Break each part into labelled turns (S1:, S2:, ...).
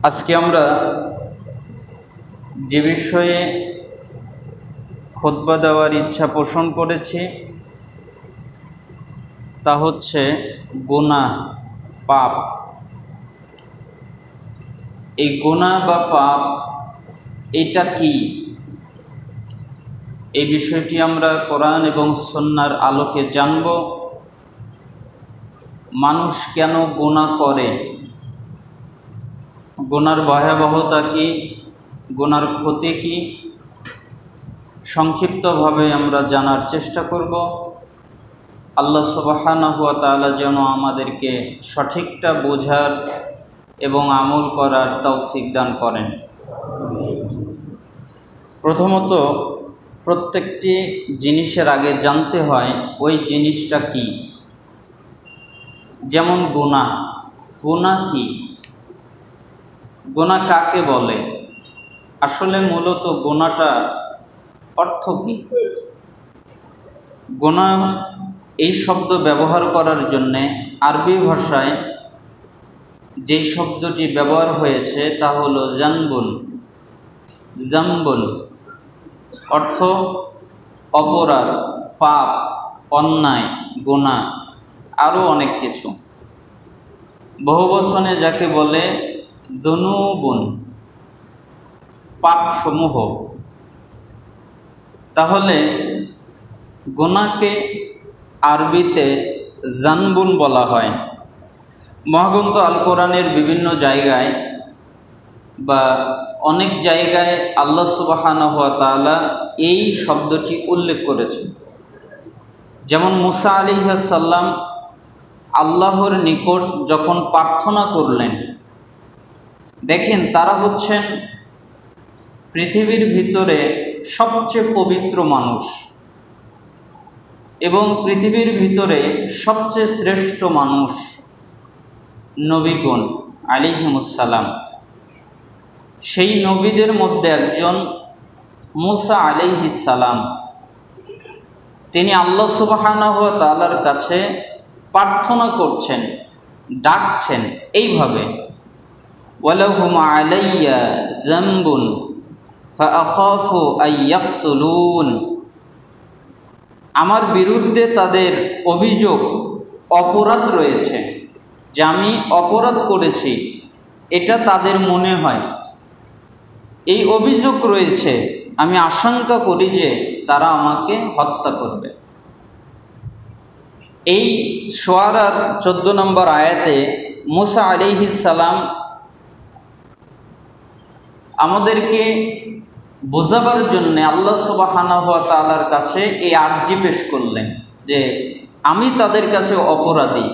S1: আজকে আমরা যে বিষয়ে খুতবা দেওয়ার ইচ্ছা পোষণ করেছি তা হচ্ছে গুনাহ, পাপ। এই গুনাহ বা পাপ এটা কি, এই বিষয়টি আমরা কোরআন এবং সুন্নাহর আলোকে জানব। মানুষ কেন গুনাহ করে, গুনার ভয়াবহতা কি, গুনার ক্ষতি কি, সংক্ষিপ্তভাবে আমরা জানার চেষ্টা করব। আল্লাহ সুবহানাহু ওয়া তাআলা যেন আমাদেরকে সঠিকটা বোঝার এবং আমল করার তৌফিক দান করেন। প্রথমত প্রত্যেকটি জিনিসের আগে জানতে হয় ওই জিনিসটা কি। যেমন গুনাহ, গুনাহ কি, গুনাহ কাকে বলে, আসলে মূলত গুনাহটা অর্থ কি। গুনাহ এই শব্দ ব্যবহার করার জন্যে আরবি ভাষায় যে শব্দটি ব্যবহার হয়েছে তা হলো জানবুন। জাম্বুন অর্থ অপরাধ, পাপ, অন্যায়, গুনাহ, আরও অনেক কিছু। বহুবচনে যাকে বলে যুনুবুন, পাপসমূহ। তাহলে গুনাহকে আরবিতে জানবুন বলা হয়। মহাগ্রন্থ আল কোরআনের বিভিন্ন জায়গায় বা অনেক জায়গায় আল্লাহ সুবহানাহু ওয়া তাআলা এই শব্দটি উল্লেখ করেছেন। যেমন মুসা আলাইহিস সালাম আল্লাহর নিকট যখন প্রার্থনা করলেন, দেখেন তারা হচ্ছেন পৃথিবীর ভিতরে সবচেয়ে পবিত্র মানুষ এবং পৃথিবীর ভিতরে সবচেয়ে শ্রেষ্ঠ মানুষ নবীগণ আলাইহিমুস সালাম। সেই নবীদের মধ্যে একজন মুসা আলাইহিস সালাম, তিনি আল্লাহ সুবহানাহু ওয়া তাআলার কাছে প্রার্থনা করছেন, ডাকছেন এইভাবে, ওয়ালাহুম আলাইয়া যামবুন ফাআখাফু আইয়াকতুলুন। আমার বিরুদ্ধে তাদের অভিযোগ, অপরাধ রয়েছে, যে আমি অপরাধ করেছি এটা তাদের মনে হয়, এই অভিযোগ রয়েছে, আমি আশঙ্কা করি যে তারা আমাকে হত্যা করবে। এই শুআরার 14 নম্বর আয়াতে মুসা আলাইহিস সালাম আমাদেরকে বোঝাবার জন্য আল্লাহ সুবহানাহু ওয়া তাআলার কাছে এই আরজি পেশ করলেন যে আমি তাদের কাছে অপরাধী,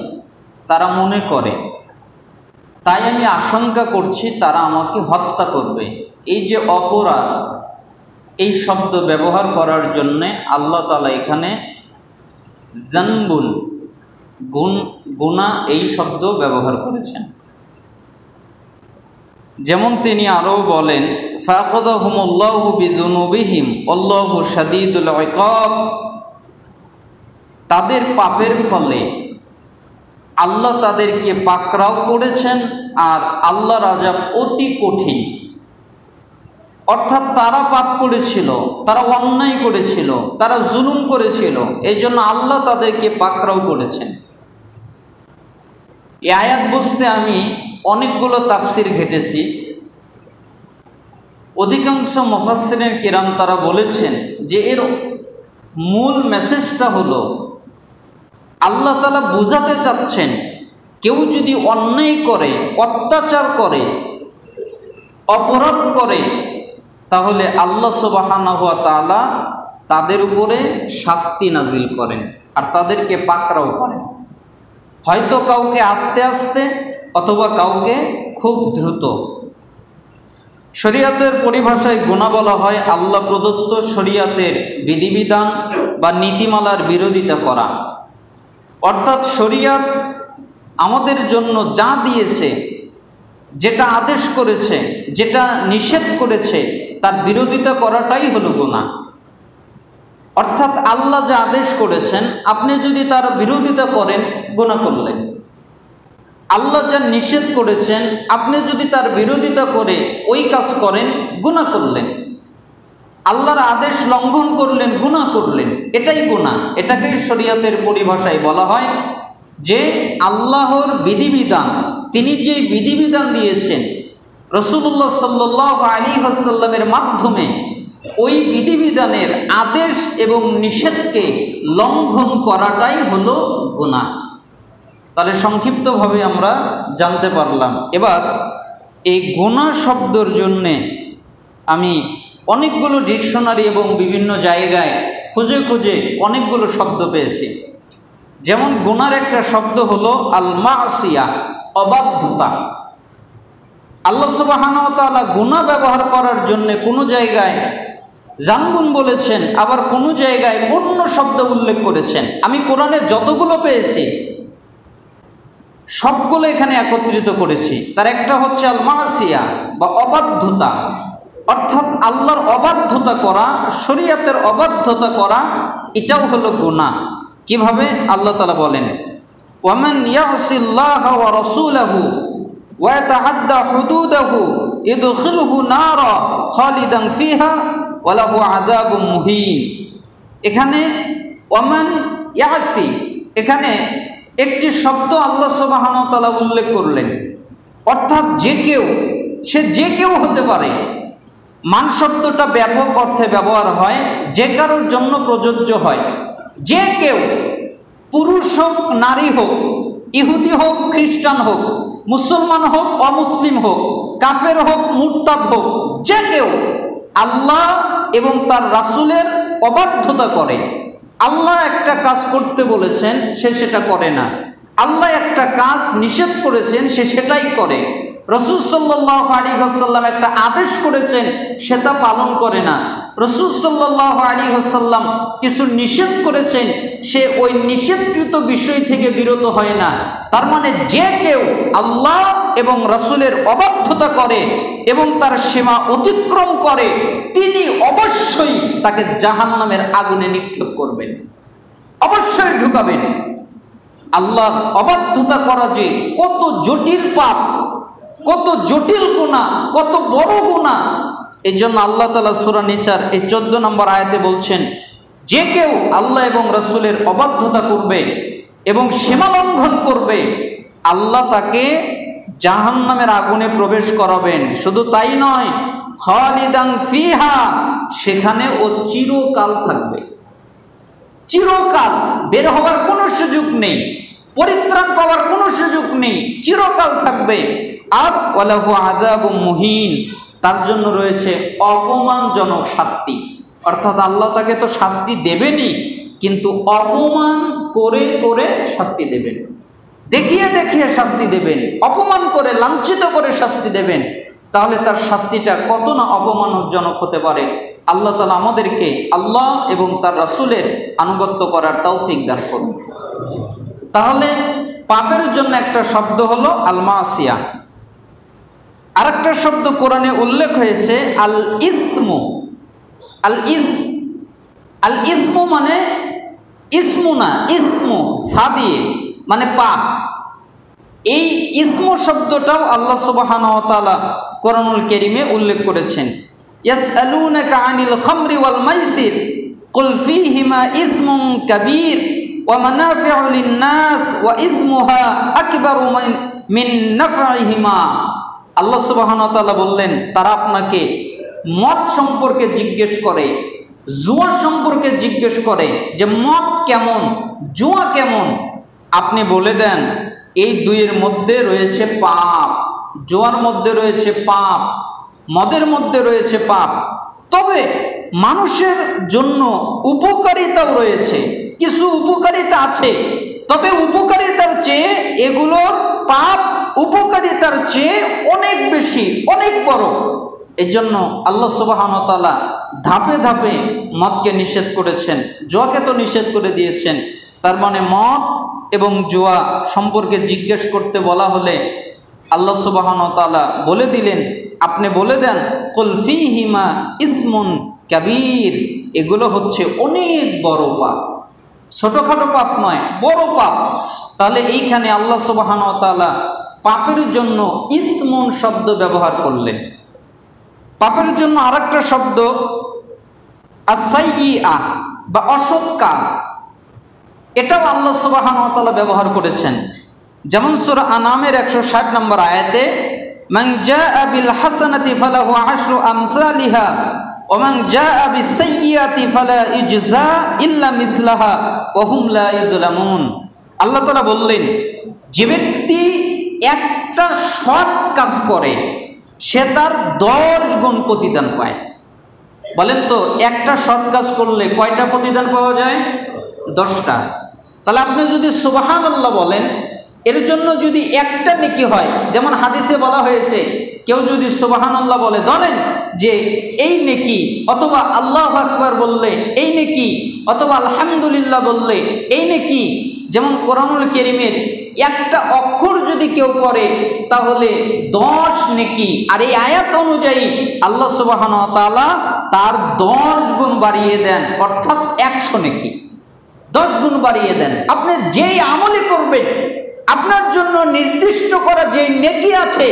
S1: তারা মনে করে, তাই আমি আশঙ্কা করছি তারা আমাকে হত্যা করবে। এই যে অপরাধ, এই শব্দ ব্যবহার করার জন্যে আল্লাহ তাআলা এখানে জানবুন, গুনাহ এই শব্দ ব্যবহার করেছেন। যেমন তিনি আরও বলেন, ফাখাযাহুমুল্লাহু বিযুনুবিহিম আল্লাহু শাদীদুল ইকাব। তাদের পাপের ফলে আল্লাহ তাদেরকে পাকড়াও করেছেন আর আল্লাহর আযাব অতি কঠিন। অর্থাৎ তারা পাপ করেছিল, তারা অন্যায় করেছিল, তারা জুলুম করেছিল, এই জন্য আল্লাহ তাদেরকে পাকড়াও করেছেন। এই আয়াত বুঝতে আমি অনেকগুলো তাফসির ঘেটেছি। অধিকাংশ মুফাসসিরিন কিরাম তারা বলেছেন যে এর মূল মেসেজটা হলো আল্লাহ তাআলা বোঝাতে চাচ্ছেন কেউ যদি অন্যায় করে, অত্যাচার করে, অপরাধ করে, তাহলে আল্লাহ সুবহানাহু ওয়া তাআলা তাদের উপরে শাস্তি নাজিল করেন আর তাদেরকে পাকড়াও করেন, হয়তো কাউকে আস্তে আস্তে অথবা কাউকে খুব দ্রুত। শরীয়তের পরিভাষায় গুনাহ বলা হয় আল্লাহ প্রদত্ত শরীয়তের বিধিবিধান বা নীতিমালার বিরোধিতা করা। অর্থাৎ শরীয়ত আমাদের জন্য যা দিয়েছে, যেটা আদেশ করেছে, যেটা নিষেধ করেছে, তার বিরোধিতা করাটাই হলো গুনাহ। অর্থাৎ আল্লাহ যা আদেশ করেছেন আপনি যদি তার বিরোধিতা করেন গুনাহ করলেন, আল্লাহ যা নিষেধ করেছেন আপনি যদি তার বিরোধিতা করে ওই কাজ করেন, গুনাহ করলেন। আল্লাহর আদেশ লঙ্ঘন করলেন, গুনাহ করলেন, এটাই গুনাহ। এটাকেই শরীয়তের পরিভাষায় বলা হয় যে আল্লাহর বিধিবিধান, তিনি যে বিধিবিধান দিয়েছেন রাসূলুল্লাহ সাল্লাল্লাহু আলাইহি ওয়াসাল্লামের মাধ্যমে, ওই বিধিবিধানের আদেশ এবং নিষেধকে লঙ্ঘন করাটাই হলো গুনাহ। তাহলে সংক্ষিপ্তভাবে আমরা জানতে পারলাম। এবার এই গুনাহ শব্দের জন্যে আমি অনেকগুলো ডিকশনারি এবং বিভিন্ন জায়গায় খুঁজে খুঁজে অনেকগুলো শব্দ পেয়েছি। যেমন গুনার একটা শব্দ হলো আল মাসিয়া, অবাধ্যতা। আল্লাহ সুবহানাহু ওয়া তাআলা গুনাহ ব্যবহার করার জন্য কোনো জায়গায় জানবুন বলেছেন, আবার কোনো জায়গায় অন্য শব্দ উল্লেখ করেছেন। আমি কোরআনে যতগুলো পেয়েছি সবগুলো এখানে একত্রিত করেছি। তার একটা হচ্ছে আল মাসিয়া বা অবাধ্যতা, অর্থাৎ আল্লাহর অবাধ্যতা করা, শরীয়তের অবাধ্যতা করা, এটাও হলো গুনাহ। কিভাবে? আল্লাহ তাআলা বলেন, ওয়ামান ইয়াসিল্লাহ ওয়া রাসূলাহু ওয়া ইয়াতাআদ্দা হুদুদাহু ইদখিলহু নারা খালিদান ফিহা ওয়া লাহু আযাবুম মুহিন। এখানে ওয়ামান ইয়াসি, এখানে একটি শব্দ আল্লাহ সুবহানাহু ওয়া তাআলা উল্লেখ করলেন, অর্থাৎ যে কেউ, সে যে কেউ হতে পারে। মান শব্দটা ব্যাপক অর্থে ব্যবহার হয়, যে কারোর জন্য প্রযোজ্য হয়। যে কেউ, পুরুষ হোক নারী হোক, ইহুদি হোক খ্রিস্টান হোক, মুসলমান হোক অমুসলিম হোক, কাফের হোক মুরতাদ হোক, যে কেউ আল্লাহ এবং তার রাসূলের অবাধ্যতা করে। আল্লাহ একটা কাজ করতে বলেছেন, সে সেটা করে না। আল্লাহ একটা কাজ নিষেধ করেছেন, সে সেটাই করে। রাসূল সাল্লাল্লাহু আলাইহি ওয়াসাল্লাম একটা আদেশ করেছেন, সেটা পালন করে না। রাসূল সাল্লাল্লাহু আলাইহি ওয়াসাল্লাম কিছু নিষেধ করেছেন, সে ওই নিষেধকৃত বিষয় থেকে বিরত হয় না। তার মানে যে কেউ আল্লাহ এবং রাসূলের অবাধ্যতা করে এবং তার সীমা অতিক্রম করে, তিনি অবশ্যই তাকে জাহান্নামের আগুনে নিক্ষেপ করবেন, অবশ্যই ঢুকাবেন। আল্লাহর অবাধ্যতা করা যে কত জটিল পাপ, কত জটিল গুনাহ, কত বড় গুনাহ। এই জন্য আল্লাহ তাআলা সূরা নিসার এই 14 নম্বর আয়াতে বলছেন, যে কেউ আল্লাহ এবং রাসূলের অবাধ্যতা করবে এবং সীমা লঙ্ঘন করবে, আল্লাহ তাকে জাহান্নামের আগুনে প্রবেশ করাবেন। শুধু তাই নয়, খালিদান ফিহা, সেখানে ও চিরকাল থাকবে। চিরকাল, বের হওয়ার কোনো সুযোগ নেই, পরিত্রাণ পাওয়ার কোনো সুযোগ নেই, চিরকাল থাকবে। আর ওয়ালাহু আযাবুম মুহিন, তার জন্য রয়েছে অপমানজনক শাস্তি। অর্থাৎ আল্লাহ তাকে তো শাস্তি দেবেনই, কিন্তু অপমান করে করে শাস্তি দেবেন, দেখিয়ে দেখিয়ে শাস্তি দেবেন, অপমান করে লাঞ্ছিত করে শাস্তি দেবেন। তাহলে তার শাস্তিটা কত না অপমানজনক হতে পারে। আল্লাহ তাআলা আমাদেরকে আল্লাহ এবং তার রাসূলের আনুগত্য করার তৌফিক দান করুন। তাহলে পাপের জন্য একটা শব্দ হলো আল মাসিয়া। আরেকটা শব্দ কোরআনে উল্লেখ হয়েছে আল ইসমু। আল ইসমু মানে ইসমু না, ইসমু সাদিয়ে মানে পাপ। এই ইসমু শব্দটাও আল্লাহ সুবহানাহু ওয়া তাআলা কোরআনুল কারীমে উল্লেখ করেছেন। ইয়াসআলুনাকা আনিল খামরি ওয়াল মাইসির কুল ফীহিমা ইসমুন কাবীর ওয়া মানাফিউ লিন-নাস ওয়া ইসমুহা আকবারু মিন নাফঈহিমা। আল্লাহ সুবহানাহু ওয়া তাআলা বললেন, তারা আপনাকে মদ সম্পর্কে জিজ্ঞেস করে, জুয়া সম্পর্কে জিজ্ঞেস করে যে মদ কেমন, জুয়া কেমন। আপনি বলে দেন এই দুইয়ের মধ্যে রয়েছে পাপ, জুয়ার মধ্যে রয়েছে পাপ, মদের মধ্যে রয়েছে পাপ। তবে মানুষের জন্য উপকারিতাও রয়েছে, কিছু উপকারিতা আছে, তবে উপকারিতার চেয়ে এগুলোর পাপ উপকারিতার চেয়ে অনেক বেশি, অনেক বড়। এই জন্য আল্লাহ সুবহানাহু ওয়া তাআলা ধাপে ধাপে মদকে নিষেধ করেছেন, জুয়াকে তো নিষেধ করে দিয়েছেন। তার মানে মদ এবং জুয়া সম্পর্কে জিজ্ঞেস করতে বলা হলে আল্লাহ সুবহানাহু ওয়া তাআলা বলে দিলেন, আপনি বলে দেন কুল ফীহিমা ইসমুন কাবীর, এগুলো হচ্ছে অনেক বড় পাপ, ছোটখাটো পাপ নয়, বড় পাপ। তাহলে এইখানে আল্লাহ সুবহানাহু ওয়া তাআলা পাপের জন্য ইসমুন শব্দ ব্যবহার করলেন। পাপের জন্য আরেকটা শব্দ আসাইয়্যিআ বা অসৎ কাজ, এটাও আল্লাহ সুবহানাহু ওয়া তাআলা ব্যবহার করেছেন। যেমন সূরা আনামের 160 নম্বর আয়াতে মান জাআ বিল হাসানাতি ফালাহু আশরু আমসালিহা ওয়া মান জাআ বিস সাইয়্যাতি ফালা ইজজা ইল্লা মিসলাহা ওয়া হুম লা ইযলামুন। আল্লাহ তাআলা বললেন, যে ব্যক্তি একটা সৎ কাজ করে সে তার 10 গুণ প্রতিদান পায়। বলেন তো, একটা সৎ কাজ করলে কয়টা প্রতিদান পাওয়া যায়? 10টা। তাহলে আপনি যদি সুবহানাল্লাহ বলেন, এর জন্য যদি একটা নেকি হয়, যেমন হাদিসে বলা হয়েছে কেউ যদি সুবহানাল্লাহ বলে, ধরেন যে এই নেকি, অথবা আল্লাহু আকবার বললে এই নেকি, অথবা আলহামদুলিল্লাহ বললে এই নেকি, যেমন কোরআনুল কারীমের একটা অক্ষর যদি কেউ পড়ে তাহলে 10 নেকি। আর এই আয়াত অনুযায়ী আল্লাহ সুবহানাহু ওয়া তাআলা তার 10 গুণ বাড়িয়ে দেন, অর্থাৎ 100 নেকি 10 গুণ বাড়িয়ে দেন। আপনি যেই আমলে করবেন, আপনার জন্য নির্দিষ্ট করা যে নেকি আছে,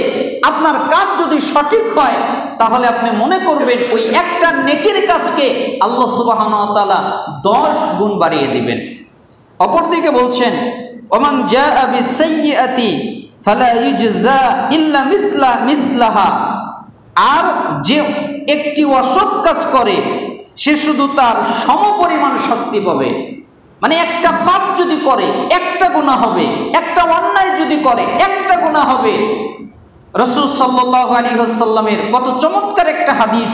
S1: আপনার কাজ যদি সঠিক হয় তাহলে আপনি মনে করবেন ওই একটা নেকির কাজকে আল্লাহ সুবহানাহু ওয়া তাআলা 10 গুণ বাড়িয়ে দিবেন। অপরদিকে বলছেন ওমান জাআ বিসাইয়্যাতি ফালা ইজজা ইল্লা মিসলাহা, আর যে একটি অসৎ কাজ করে সে শুধু তার সমপরিমাণ শাস্তি পাবে। মানে একটা পাপ যদি করে একটা গুনাহ হবে, একটা অন্যায় যদি করে একটা গুনাহ হবে। রাসূল সাল্লাল্লাহু আলাইহি ওয়াসাল্লামের কত চমৎকার একটা হাদিস।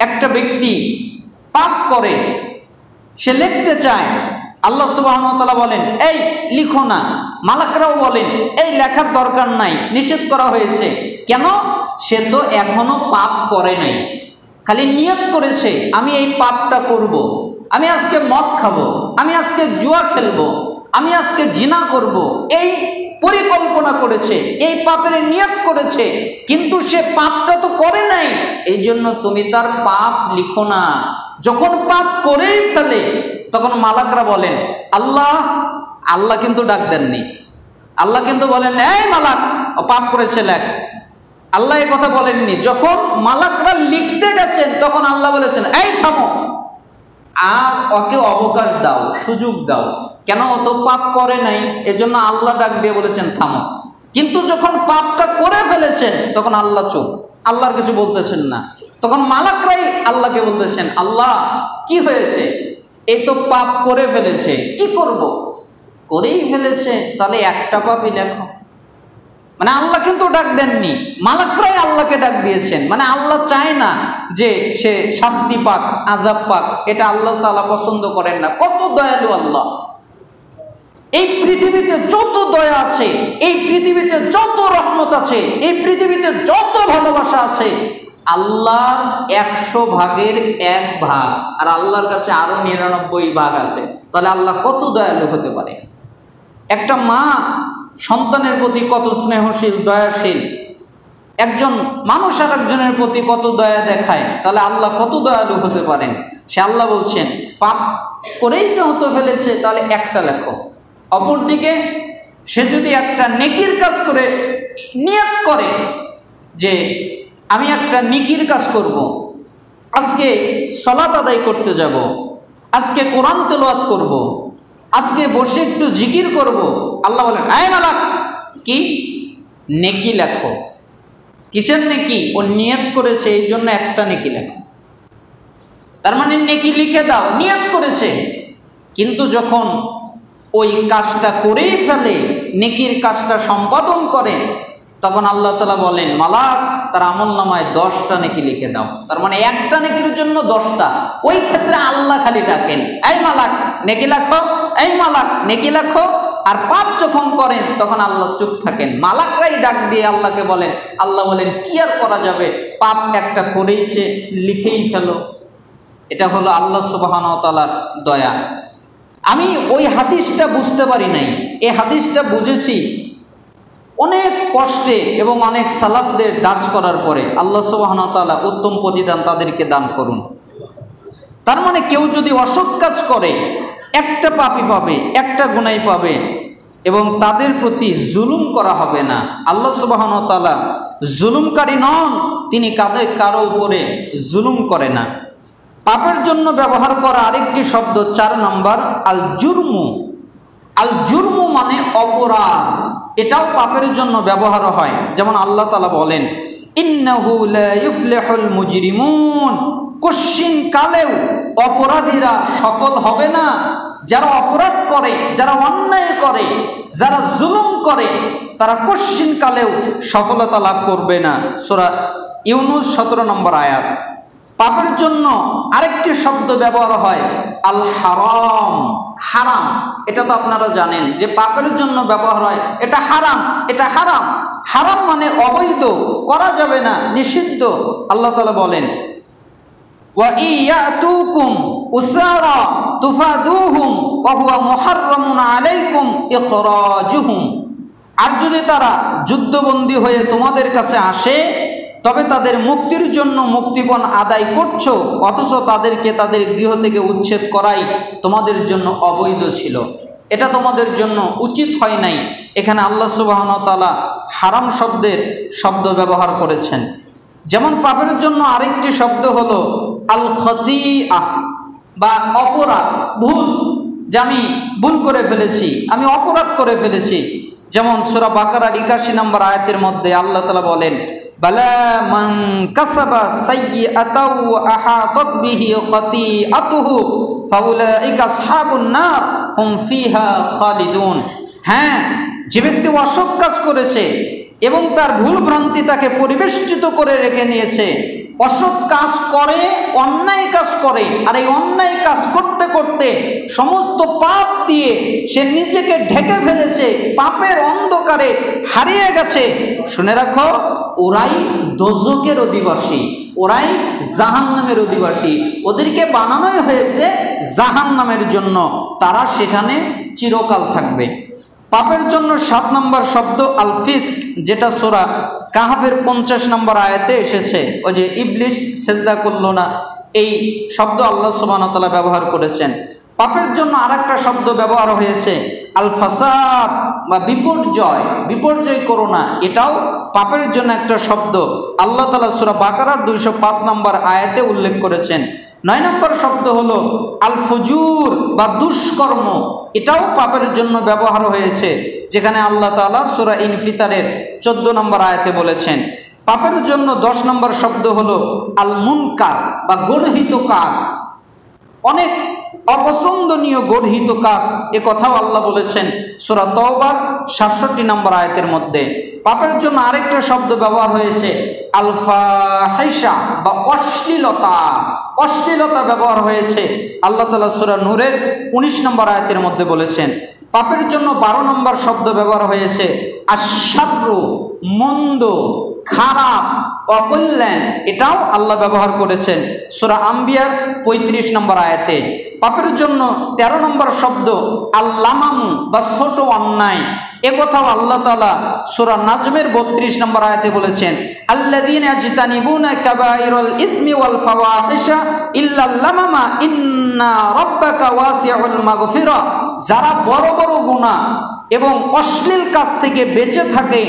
S1: একটা ব্যক্তি পাপ করে, সে লিখতে চায়, আল্লাহ সুবহানাহু ওয়া তাআলা বলেন এই লিখো না। মালাকরাও বলেন এই লেখার দরকার নাই, নিষেধ করা হয়েছে। কেন? সে তো এখনো পাপ করে নাই, খালি নিয়ত করেছে আমি এই পাপটা করব, আমি আজকে মদ খাবো, আমি আজকে জুয়া খেলবো, আমি আজকে জিনা করব, এই পরিকল্পনা করেছে, এই পাপের নিয়ত করেছে, কিন্তু সে পাপটা তো করে নাই। এই জন্য তুমি তার পাপ লিখো না। যখন পাপ করেই ফেলে তখন মালাকরা বলেন আল্লাহ কিন্তু ডাক দেননি। আল্লাহ কিন্তু বলেন এই মালাক ও পাপ করেছে লেখ। আল্লাহ এই কথা বলেননি। যখন মালাকরা লিখতে গেছেন তখন আল্লাহ বলেছেন এই থামো, আর ওকে অবকাশ দাও, সুযোগ দাও। কেন? ও তো পাপ করে নাই, এজন্য আল্লাহ ডাক দিয়ে বলেছেন থামো। কিন্তু যখন পাপটা করে ফেলেছেন তখন আল্লাহ চুপ, আল্লাহর কিছু বলতেছেন না। তখন মালাকরাই আল্লাহকে বলতেছেন আল্লাহ কি হয়েছে, এই তো পাপ করে ফেলেছে, কি করব? করেই ফেলেছে, তাহলে একটা পাপই লেখো। মানে আল্লাহ কিন্তু ডাক দেননি, মালাকরাই আল্লাহকে ডাক দিয়েছেন। মানে আল্লাহ চায় না যে সে শাস্তি পাক, আযাব পাক, এটা আল্লাহ তাআলা পছন্দ করেন না। কত দয়ালু আল্লাহ! এই পৃথিবীতে যত দয়া আছে, এই পৃথিবীতে যত রহমত আছে, এই পৃথিবীতে যত ভালোবাসা আছে, আল্লাহর 100 ভাগের 1 ভাগ, আর আল্লাহর কাছে আরো 99 ভাগ আছে। তাহলে আল্লাহ কত দয়ালু হতে পারে? একটা মা সন্তানের প্রতি কত স্নেহশীল, দয়াশীল। একজন মানুষ আর একজনের প্রতি কত দয়া দেখায়, তাহলে আল্লাহ কত দয়ালু হতে পারেন? সে আল্লাহ বলছেন পাপ করেই যেহেতু ফেলেছে তাহলে একটা লেখো। অপরদিকে সে যদি একটা নেকির কাজ করে নিয়ত করে যে আমি একটা নেকির কাজ করব, আজকে সালাত আদায় করতে যাব, আজকে কোরআন তেলাওয়াত করব, আজকে বসে একটু জিকির করব, আল্লাহ বলেন এই মালাক কি নেকি লেখো। কিসের নেকি? ও নিয়ত করেছে এই জন্য একটা নেকি লেখো। তার মানে নেকি লিখে দাও, নিয়ত করেছে। কিন্তু যখন ওই কাজটা করেই ফেলে, নেকির কাজটা সম্পাদন করে, তখন আল্লাহ তাআলা বলেন মালাক তার আমলনামায় 10টা নেকি লিখে দাও। তার মানে একটা নেকির জন্য 10টা। ওই ক্ষেত্রে আল্লাহ খালি ডাকেন এই মালাক নেকি লেখো, এই মালাক নেকি লেখো। আর পাপ যখন করেন তখন আল্লাহ চুপ থাকেন, মালাকরাই ডাক দিয়ে আল্লাহকে বলেন। আল্লাহ বলেন কি আর করা যাবে, পাপ একটা করেইছে, লিখেই ফেলো। এটা হলো আল্লাহ সুবহানাহু ওয়া তাআলার দয়া। আমি ওই হাদিসটা বুঝতে পারি নাই, এই হাদিসটা বুঝেছি অনেক কষ্টে এবং অনেক সালাফদের দার্স করার পরে। আল্লাহ সুবহানাহু ওয়া তাআলা উত্তম প্রতিদান তাদেরকে দান করুন। তার মানে কেউ যদি অসৎ কাজ করে একটা পাপই পাবে, একটা গুনাহ পাবে। এবং তাদের প্রতি জুলুম করা হবে না। আল্লাহ সুবহানাহু ওয়া তাআলা জুলুমকারী নন, তিনি কারো উপরে জুলুম করে না। পাপের জন্য ব্যবহার করা আরেকটি শব্দ 4 নম্বর আল জুরমু। আল জুরমু মানে অপরাধ, এটাও পাপের জন্য ব্যবহার হয়। যেমন আল্লাহ তাআলা বলেন, ইন্নাহু লা ইউফলিহুল মুজরিমুন, কশিন কালেও অপরাধীরা সফল হবে না। যারা অপরাধ করে, যারা অন্যায় করে, যারা জুলুম করে, তারা কশিন কালেও সফলতা লাভ করবে না। সূরা ইউনূস 17 নম্বর আয়াত। পাপের জন্য আরেকটি শব্দ ব্যবহার হয় আল হারাম। হারাম, এটা তো আপনারা জানেন যে পাপের জন্য ব্যবহার হয়, এটা হারাম, এটা হারাম। হারাম মানে অবৈধ, করা যাবে না, নিষিদ্ধ। আল্লাহ তাআলা বলেন, ওয়া ইয়াতুকুম উসারা তুফাদুহুম ওয়া হুয়া মুহাররামুন আলাইকুম ইখরাজুহুম। আর যদি তারা যুদ্ধবন্দী হয়ে তোমাদের কাছে আসে, তবে তাদের মুক্তির জন্য মুক্তিপণ আদায় করছো, অথচ তাদেরকে তাদের গৃহ থেকে উচ্ছেদ করাই তোমাদের জন্য অবৈধ ছিল, এটা তোমাদের জন্য উচিত হয় নাই। এখানে আল্লাহ সুবহানাহু ওয়া তাআলা হারাম শব্দ ব্যবহার করেছেন। যেমন পাপের জন্য আরেকটি শব্দ হলো আল খতিআহ বা অপরাধ, ভুল, যে আমি ভুল করে ফেলেছি, আমি অপরাধ করে ফেলেছি। যেমন সূরা বাকারার 81 নম্বর আয়াতের মধ্যে আল্লাহ তাআলা বলেন, বালা মান কাসাবা সাইয়্যাতাও আহাতাত বিহি খতিআতুহু ফাউলাইকা আসহাবুন নার হুম ফিহা খালিদুন। হ্যাঁ, যে ব্যক্তি অসৎ কাজ করেছে এবং তার ভুল ভ্রান্তি তাকে পরিবেষ্টিত করে রেখে নিয়েছে, অসৎ কাজ করে, অন্যায় কাজ করে, আর এই অন্যায় কাজ করতে করতে সমস্ত পাপ দিয়ে সে নিজেকে ঢেকে ফেলেছে, পাপের অন্ধকারে হারিয়ে গেছে, শুনে রাখো, ওরাই দোজখের অধিবাসী, ওরাই জাহান্নামের অধিবাসী। ওদেরকে বানানোই হয়েছে জাহান্নামের জন্য, তারা সেখানে চিরকাল থাকবে। পাপের জন্য 7 নম্বর শব্দ আল ফিস্ক, যেটা সূরা কাহফের 50 নম্বর আয়াতে এসেছে। ওই যে ইবলিস সেজদা করলো না, এই শব্দ আল্লাহ সুবহানাহু ওয়া তাআলা ব্যবহার করেছেন। পাপের জন্য আরেকটা শব্দ ব্যবহার হয়েছে আল ফাসাদ বা বিপর্যয়। বিপর্যয় করো না, এটাও পাপের জন্য একটা শব্দ। আল্লাহ তাআলা সূরা বাকারার 205 নম্বর আয়াতে উল্লেখ করেছেন। 9 নম্বর শব্দ হলো আল ফুজুর বা দুষ্কর্ম, এটাও পাপের জন্য ব্যবহার হয়েছে, যেখানে আল্লাহ তাআলা সূরা ইনফিতারের 14 নম্বর আয়াতে বলেছেন। পাপের জন্য 10 নম্বর শব্দ হলো আল মুনকার বা গর্হিত কাজ, অনেক অপছন্দনীয় গর্হিত কাজ, এ কথাও আল্লাহ বলেছেন সূরা তাওবার 67 নম্বর আয়াতের মধ্যে। পাপের জন্য আরেকটা শব্দ ব্যবহার হয়েছে আল ফাহিশা বা অশ্লীলতা। অশ্লীলতা ব্যবহার হয়েছে, আল্লাহ তাআলা সূরা নূরের 19 নম্বর আয়াতের মধ্যে বলেছেন। পাপের জন্য 12 নম্বর শব্দ ব্যবহার হয়েছে আশ-শাররু, মন্দ, খারাপ, অকল্যাণ, এটাও আল্লাহ ব্যবহার করেছেন সূরা আম্বিয়ার 35 নম্বর আয়াতে। পাপের জন্য 13 নম্বর শব্দ আল-লামামু বা ছোট অন্যায়, এ কথাও আল্লাহ তাআলা সূরা নাজমের 32 নম্বর আয়াতে বলেছেন, আল্লাযীনা ইয়াজতানিবুনা কাবাইরাল ইসমি ওয়াল ফাওয়াহিশা ইল্লাল লামামা ইন্না রাব্বাকা ওয়াসিউল মাগফিরা। যারা বড় বড় গুনাহ এবং অশ্লীল কাজ থেকে বেঁচে থাকে,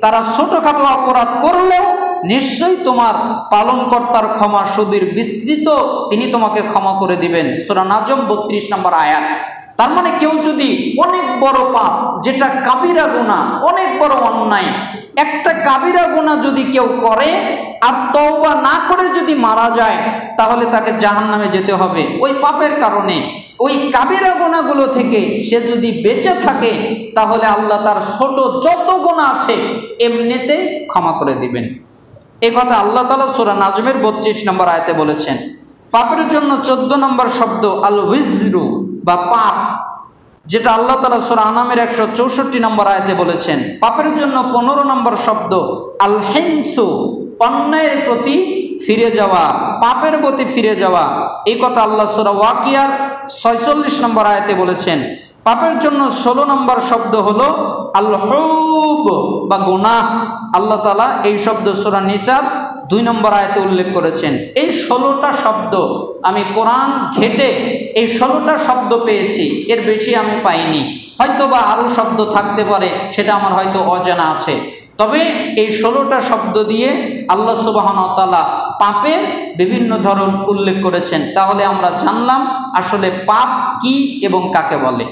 S1: তারা ছোটখাটো অপরাধ করলেও নিশ্চয়ই তোমার পালনকর্তার ক্ষমা সুদূর বিস্তৃত, তিনি তোমাকে ক্ষমা করে দিবেন। সূরা নাজম 32 নম্বর আয়াত। তার মানে কেউ যদি অনেক বড় পাপ, যেটা কাবিরা গুনাহ, অনেক বড় অন্যায়, একটা কাবিরা গুনাহ যদি কেউ করে আর তওবা না করে যদি মারা যায়, তাহলে তাকে জাহান্নামে যেতে হবে ওই পাপের কারণে। ওই কাবিরা গুনাহগুলো থেকে সে যদি বেঁচে থাকে, তাহলে আল্লাহ তার ছোট যত গুনাহ আছে এমনিতেই ক্ষমা করে দিবেন। এই কথা আল্লাহ তাআলা সূরা নাজমের 32 নম্বর আয়াতে বলেছেন। পাপের জন্য 14 নম্বর শব্দ আল উইজরু বা পাপ, যেটা আল্লাহ তাআলা সূরা আনামের 164 নম্বর আয়াতে বলেছেন। পাপের জন্য 15 নম্বর শব্দ আল হিনসু, অন্যায়ের প্রতি ফিরে যাওয়া, পাপের প্রতি ফিরে যাওয়া, এই কথা আল্লাহ সূরা ওয়াকিয়ার 46 নম্বর আয়াতে বলেছেন। পাপের জন্য 16 নম্বর শব্দ হলো আল হুব বা গুনাহ। আল্লাহ তাআলা এই শব্দ সূরা নিসার 2 নম্বর আয়াতে উল্লেখ করেছেন। এই 16টা শব্দ আমি কোরআন ঘেটে এই 16টা শব্দ পেয়েছি, এর বেশি আমি পাইনি। হয়তো বা আরও শব্দ থাকতে পারে, সেটা আমার হয়তো অজানা আছে। তবে এই 16টা শব্দ দিয়ে আল্লাহ সুবহানাহু ওয়া তাআলা পাপের বিভিন্ন ধরন উল্লেখ করেছেন। তাহলে আমরা জানলাম আসলে পাপ কি এবং কাকে বলে।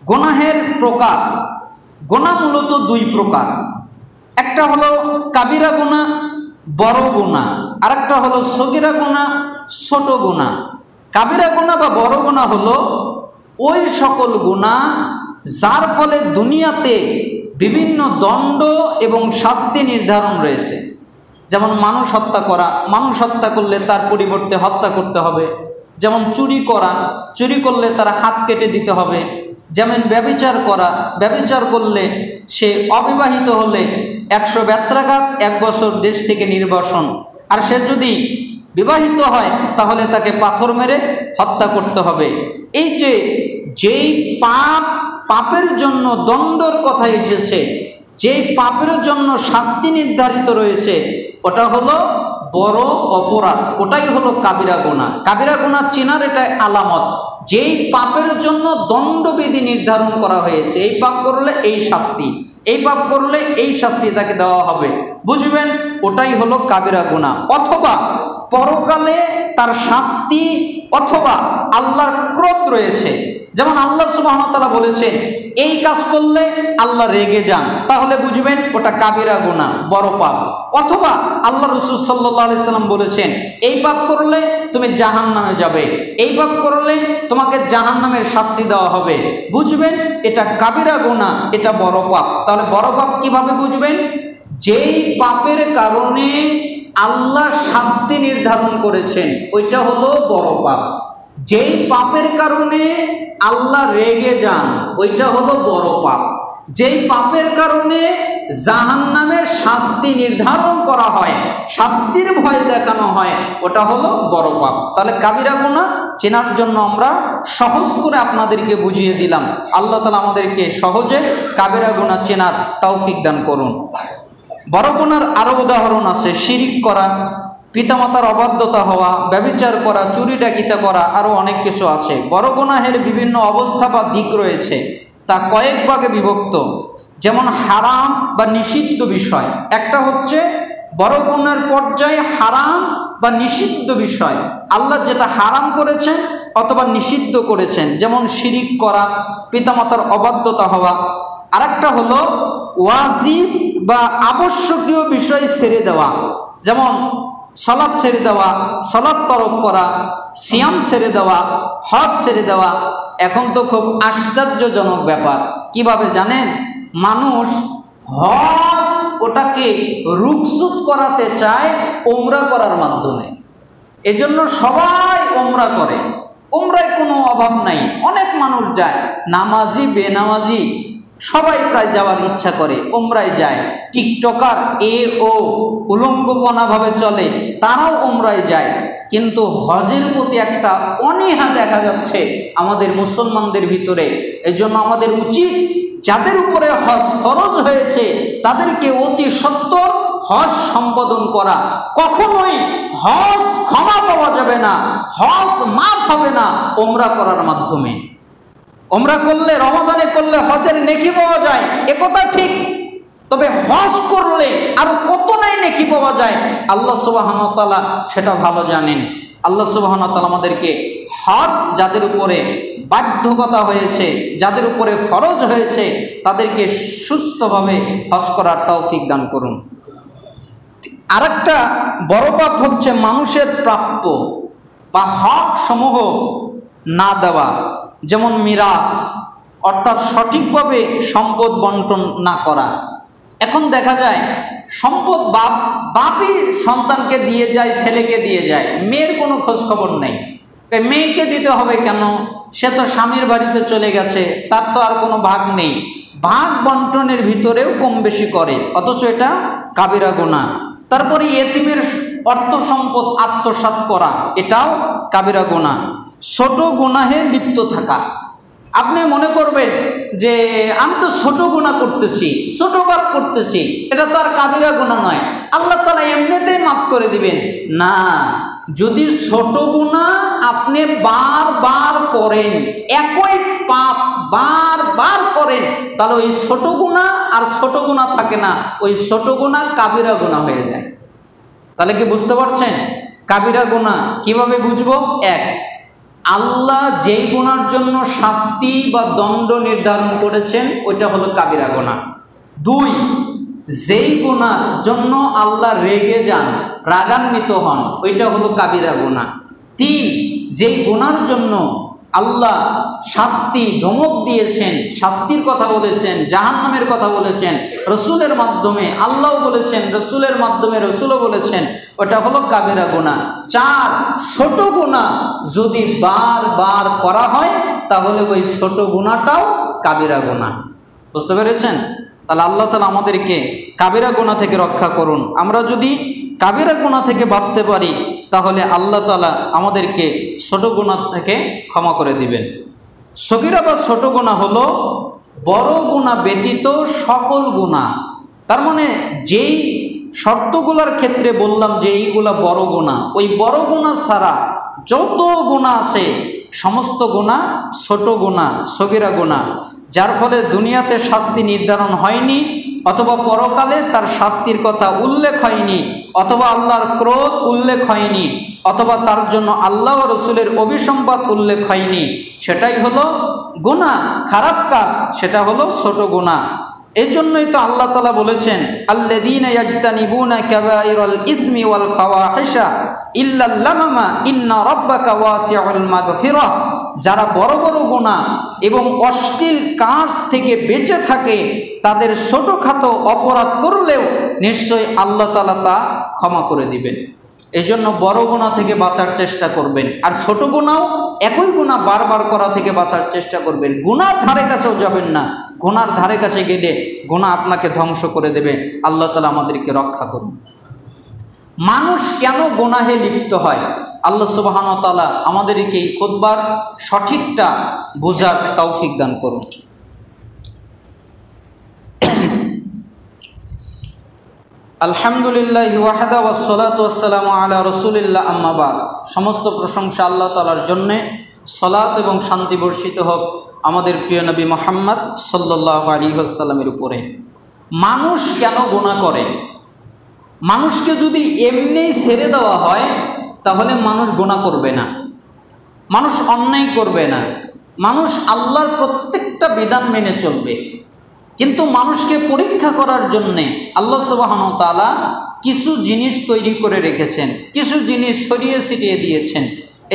S1: গুনাহের প্রকার, গুনাহ মূলত 2 প্রকার। একটা হলো কাবিরা গুনাহ, বড় গুনাহ, আর একটা হলো সগীরা গুনাহ, ছোট গুনাহ। কাবিরা গুনাহ বা বড় গুনাহ হলো ওই সকল গুনাহ যার ফলে দুনিয়াতে বিভিন্ন দণ্ড এবং শাস্তি নির্ধারণ রয়েছে। যেমন মানুষ হত্যা করা, মানুষ হত্যা করলে তার পরিবর্তে হত্যা করতে হবে। যেমন চুরি করা, চুরি করলে তার হাত কেটে দিতে হবে। যেমন ব্যভিচার করা, ব্যভিচার করলে সে অবিবাহিত হলে 100 বেত্রাঘাত, 1 বছর দেশ থেকে নির্বাসন। আর সে যদি বিবাহিত হয় তাহলে তাকে পাথর মেরে হত্যা করতে হবে। এই যে যেই পাপের জন্য দণ্ডর কথা এসেছে, যেই পাপের জন্য শাস্তি নির্ধারিত রয়েছে, ওটা হলো বড় অপরাধ, ওটাই হলো কাবিরা গুনাহ। কাবিরা গুনাহ চেনার এটা আলামত, যেই পাপের জন্য দণ্ডবিধি নির্ধারণ করা হয়েছে, এই পাপ করলে এই শাস্তি, এই পাপ করলে এই শাস্তি তাকে দেওয়া হবে, বুঝবেন, ওটাই হলো কাবিরা গুনাহ। অথবা পরকালে তার শাস্তি, অথবা আল্লাহর ক্রোধ রয়েছে। যেমন আল্লাহ সুবহানাহু ওয়া তাআলা বলেছেন এই কাজ করলে আল্লাহ রেগে যান, তাহলে বুঝবেন ওটা কাবিরা গুনাহ, বড় পাপ। অথবা আল্লাহ রাসূল সাল্লাল্লাহু আলাইহি সাল্লাম বলেছেন এই পাপ করলে তুমি জাহান্নামে যাবে, এই পাপ করলে তোমাকে জাহান্নামের শাস্তি দেওয়া হবে, বুঝবেন এটা কাবিরা গুনাহ, এটা বড় পাপ। তাহলে বড় পাপ কিভাবে বুঝবেন? যেই পাপের কারণে আল্লাহ শাস্তি নির্ধারণ করেছেন ওইটা হলো বড় পাপ। যেই পাপের কারণে আল্লাহ রেগে যান ওইটা হলো বড় পাপ। যেই পাপের কারণে জাহান্নামের শাস্তি নির্ধারণ করা হয়, শাস্তির ভয় দেখানো হয়, ওটা হলো বড় পাপ। তাহলে কাবিরা গুনাহ চেনার জন্য আমরা সহজ করে আপনাদেরকে বুঝিয়ে দিলাম। আল্লাহ তাআলা আমাদেরকে সহজে কাবিরা গুনাহ চেনার তৌফিক দান করুন। বড় গুনার আরও উদাহরণ আছে, শিরিক করা, পিতামাতার অবাধ্যতা হওয়া, ব্যভিচার করা, চুরি ডাকিতা করা, আরও অনেক কিছু আছে। বড় গুনাহের বিভিন্ন অবস্থা বা দিক রয়েছে, তা কয়েক ভাগে বিভক্ত। যেমন হারাম বা নিষিদ্ধ বিষয়, একটা হচ্ছে বড় গুনার পর্যায়ে হারাম বা নিষিদ্ধ বিষয়, আল্লাহ যেটা হারাম করেছেন অথবা নিষিদ্ধ করেছেন, যেমন শিরিক করা, পিতামাতার অবাধ্যতা হওয়া। আরেকটা হলো ওয়াজিব বা আবশ্যকীয় বিষয় ছেড়ে দেওয়া, যেমন সালাত ছেড়ে দেওয়া, সালাত তরক করা, সিয়াম ছেড়ে দেওয়া, হজ ছেড়ে দেওয়া। এখন তো খুব আশ্চর্যজনক ব্যাপার, কিভাবে জানেন? মানুষ হজ ওটাকে রুকসুত করাতে চায় উমরা করার মাধ্যমে। এজন্য সবাই উমরা করে, উমরায় কোনো অভাব নাই, অনেক মানুষ যায়, নামাজি বেনামাজি সবাই প্রায় যাওয়ার ইচ্ছা করে, উমরায় যায়। টিকটকার ও উলঙ্গপনাভাবে চলে, তারাও উমরায় যায়। কিন্তু হজের প্রতি একটা অনীহা দেখা যাচ্ছে আমাদের মুসলমানদের ভিতরে। এই জন্য আমাদের উচিত যাদের উপরে হজ ফরজ হয়েছে তাদেরকে অতি সত্বর হজ সম্পাদন করা। কখনোই হজ ক্ষমা পাওয়া যাবে না, হজ মাফ হবে না উমরা করার মাধ্যমে। উমরা করলে, রমাদানে করলে হজের নেকি পাওয়া যায়, একথা ঠিক। তবে হজ করলে আর কত নাই নেকি পাওয়া যায় আল্লাহ সুবহানাহু ওয়া তাআলা সেটা ভালো জানেন। আল্লাহ সুবহানাহু ওয়া তাআলা আমাদেরকে হজ যাদের উপরে বাধ্যকতা হয়েছে, যাদের উপরে ফরজ হয়েছে, তাদেরকে সুস্থভাবে হজ করার তৌফিক দান করুন। আরেকটা বড় পাপ হচ্ছে মানুষের প্রাপ্য বা হক সমূহ না দেওয়া, যেমন মিরাস, অর্থাৎ সঠিকভাবে সম্পদ বন্টন না করা। এখন দেখা যায় সম্পদ বাপই সন্তানকে দিয়ে যায়, ছেলেকে দিয়ে যায়, মেয়ের কোনো খোঁজ খবর নেই। মেয়েকে দিতে হবে কেন? সে তো স্বামীর বাড়িতে চলে গেছে, তার তো আর কোনো ভাগ নেই। ভাগ বন্টনের ভিতরেও কম বেশি করে, অথচ এটা কাবিরা গুনাহ। তারপরে ইয়েতিমের অর্থ সম্পদ আত্মসাৎ করা, এটাও কাবিরা গুনাহ। ছোট গুনাহে লিপ্ত থাকা, আপনি মনে করবেন যে আমি তো ছোট গুনাহ করতেছি, ছোট পাপ করতেছি, এটা তো আর কাবিরা গুনাহ নয়, আল্লাহ তাআলা এমনিতেই মাফ করে দিবেন। না, যদি ছোট গুনাহ আপনি বারবার করেন, একই পাপ বারবার করেন, তাহলে ওই ছোট গুনাহ আর ছোট গুনাহ থাকে না, ওই ছোট গুনাহ কাবিরা গুনাহ হয়ে যায়। তাহলে কি বুঝতে পারছেন? কাবিরা গুনাহ কিভাবে বুঝবো? এক, আল্লাহ যেই গুনার জন্য শাস্তি বা দণ্ড নির্ধারণ করেছেন ওইটা হলো কাবিরা গুনাহ। দুই, যেই গুনার জন্য আল্লাহ রেগে যান, রাগান্বিত হন, ওইটা হলো কাবিরা গুনাহ। তিন, যেই গুনার জন্য আল্লাহ শাস্তি ধমক দিয়েছেন, শাস্তির কথা বলেছেন, জাহান্নামের কথা বলেছেন রসুলের মাধ্যমে, আল্লাহ বলেছেন, রসুলের মাধ্যমে রসুলও বলেছেন, ওটা হলো কাবিরা গুনাহ। চার, ছোট গুনাহ যদি বারবার করা হয় তাহলে ওই ছোট গুনাহটাও কাবিরা গুনাহ। বুঝতে পেরেছেন? তাহলে আল্লাহ তাআলা আমাদেরকে কাবিরা গুনাহ থেকে রক্ষা করুন। আমরা যদি কাবিরা গুনাহ থেকে বাঁচতে পারি তাহলে আল্লাহ তাআলা আমাদেরকে ছোট গুনাহ থেকে ক্ষমা করে দিবেন। সগীরা বা ছোট গুনাহ হলো বড় গুনাহ ব্যতীত সকল গুনাহ। তার মানে যেই শর্তগুলোর ক্ষেত্রে বললাম যে এইগুলা বড় গুনাহ, ওই বড় গুনাহ ছাড়া যত গুনাহ আছে সমস্ত গুনাহ ছোট গুনাহ, সগীরা গুনাহ, যার ফলে দুনিয়াতে শাস্তি নির্ধারণ হয়নি, অথবা পরকালে তার শাস্তির কথা উল্লেখ হয়নি, অথবা আল্লাহর ক্রোধ উল্লেখ হয়নি, অথবা তার জন্য আল্লাহ ও রসুলের অভিসম্পাদ উল্লেখ হয়নি, সেটাই হলো গুনাহ, খারাপ কাজ, সেটা হলো ছোট গুনাহ। এই জন্যই তো আল্লাহ তাআলা বলেছেন, আল্লাযীনা ইয়াজতানিবুনা কাবাইরাল ইসমি ওয়াল ফাওয়াহিশা ইল্লাল লামামা ইন্না রাব্বাকা ওয়াসিউল মাগফিরাহ। যারা বড় বড় গুনাহ এবং অশ্লীল কাজ থেকে বেঁচে থাকে, তাদের ছোটখাটো অপরাধ করলেও নিশ্চয়ই আল্লাহ তাআলা তা ক্ষমা করে দিবেন। এই জন্য বড় গুনাহ থেকে বাঁচার চেষ্টা করবেন, আর ছোট গুনাহ একই গুনাহ বারবার করা থেকে বাঁচার চেষ্টা করবেন। গুনার ধারে কাছেও যাবেন না, গুনার ধারে কাছে গেলে গুনাহ আপনাকে ধ্বংস করে দেবে। আল্লাহ তাআলা আমাদেরকে রক্ষা করুন। মানুষ কেন গুনাহে লিপ্ত হয়? আল্লাহ সুবহানাহু ওয়া তাআলা আমাদেরকে এই খুতবার সঠিকটা বোঝার তৌফিক দান করুন। আলহামদুলিল্লাহি ওয়াহদা ওয়াসসালাতু ওয়াসসালামু আলা রাসূলিল্লাহ, আম্মা বাদ। সমস্ত প্রশংসা আল্লাহ তাআলার জন্যে, সালাত এবং শান্তি বর্ষিত হোক আমাদের প্রিয় নবী মুহাম্মদ সাল্লাল্লাহু আলাইহি ওয়াসাল্লামের উপরে। মানুষ কেন গুনাহ করে? মানুষকে যদি এমনি ছেড়ে দেওয়া হয় তাহলে মানুষ গুনাহ করবে না, মানুষ অন্যায় করবে না, মানুষ আল্লাহর প্রত্যেকটা বিধান মেনে চলবে। কিন্তু মানুষকে পরীক্ষা করার জন্যে আল্লাহ সুবহানাহু ওয়া তাআলা কিছু জিনিস তৈরি করে রেখেছেন, কিছু জিনিস ছড়িয়ে ছিটিয়ে দিয়েছেন।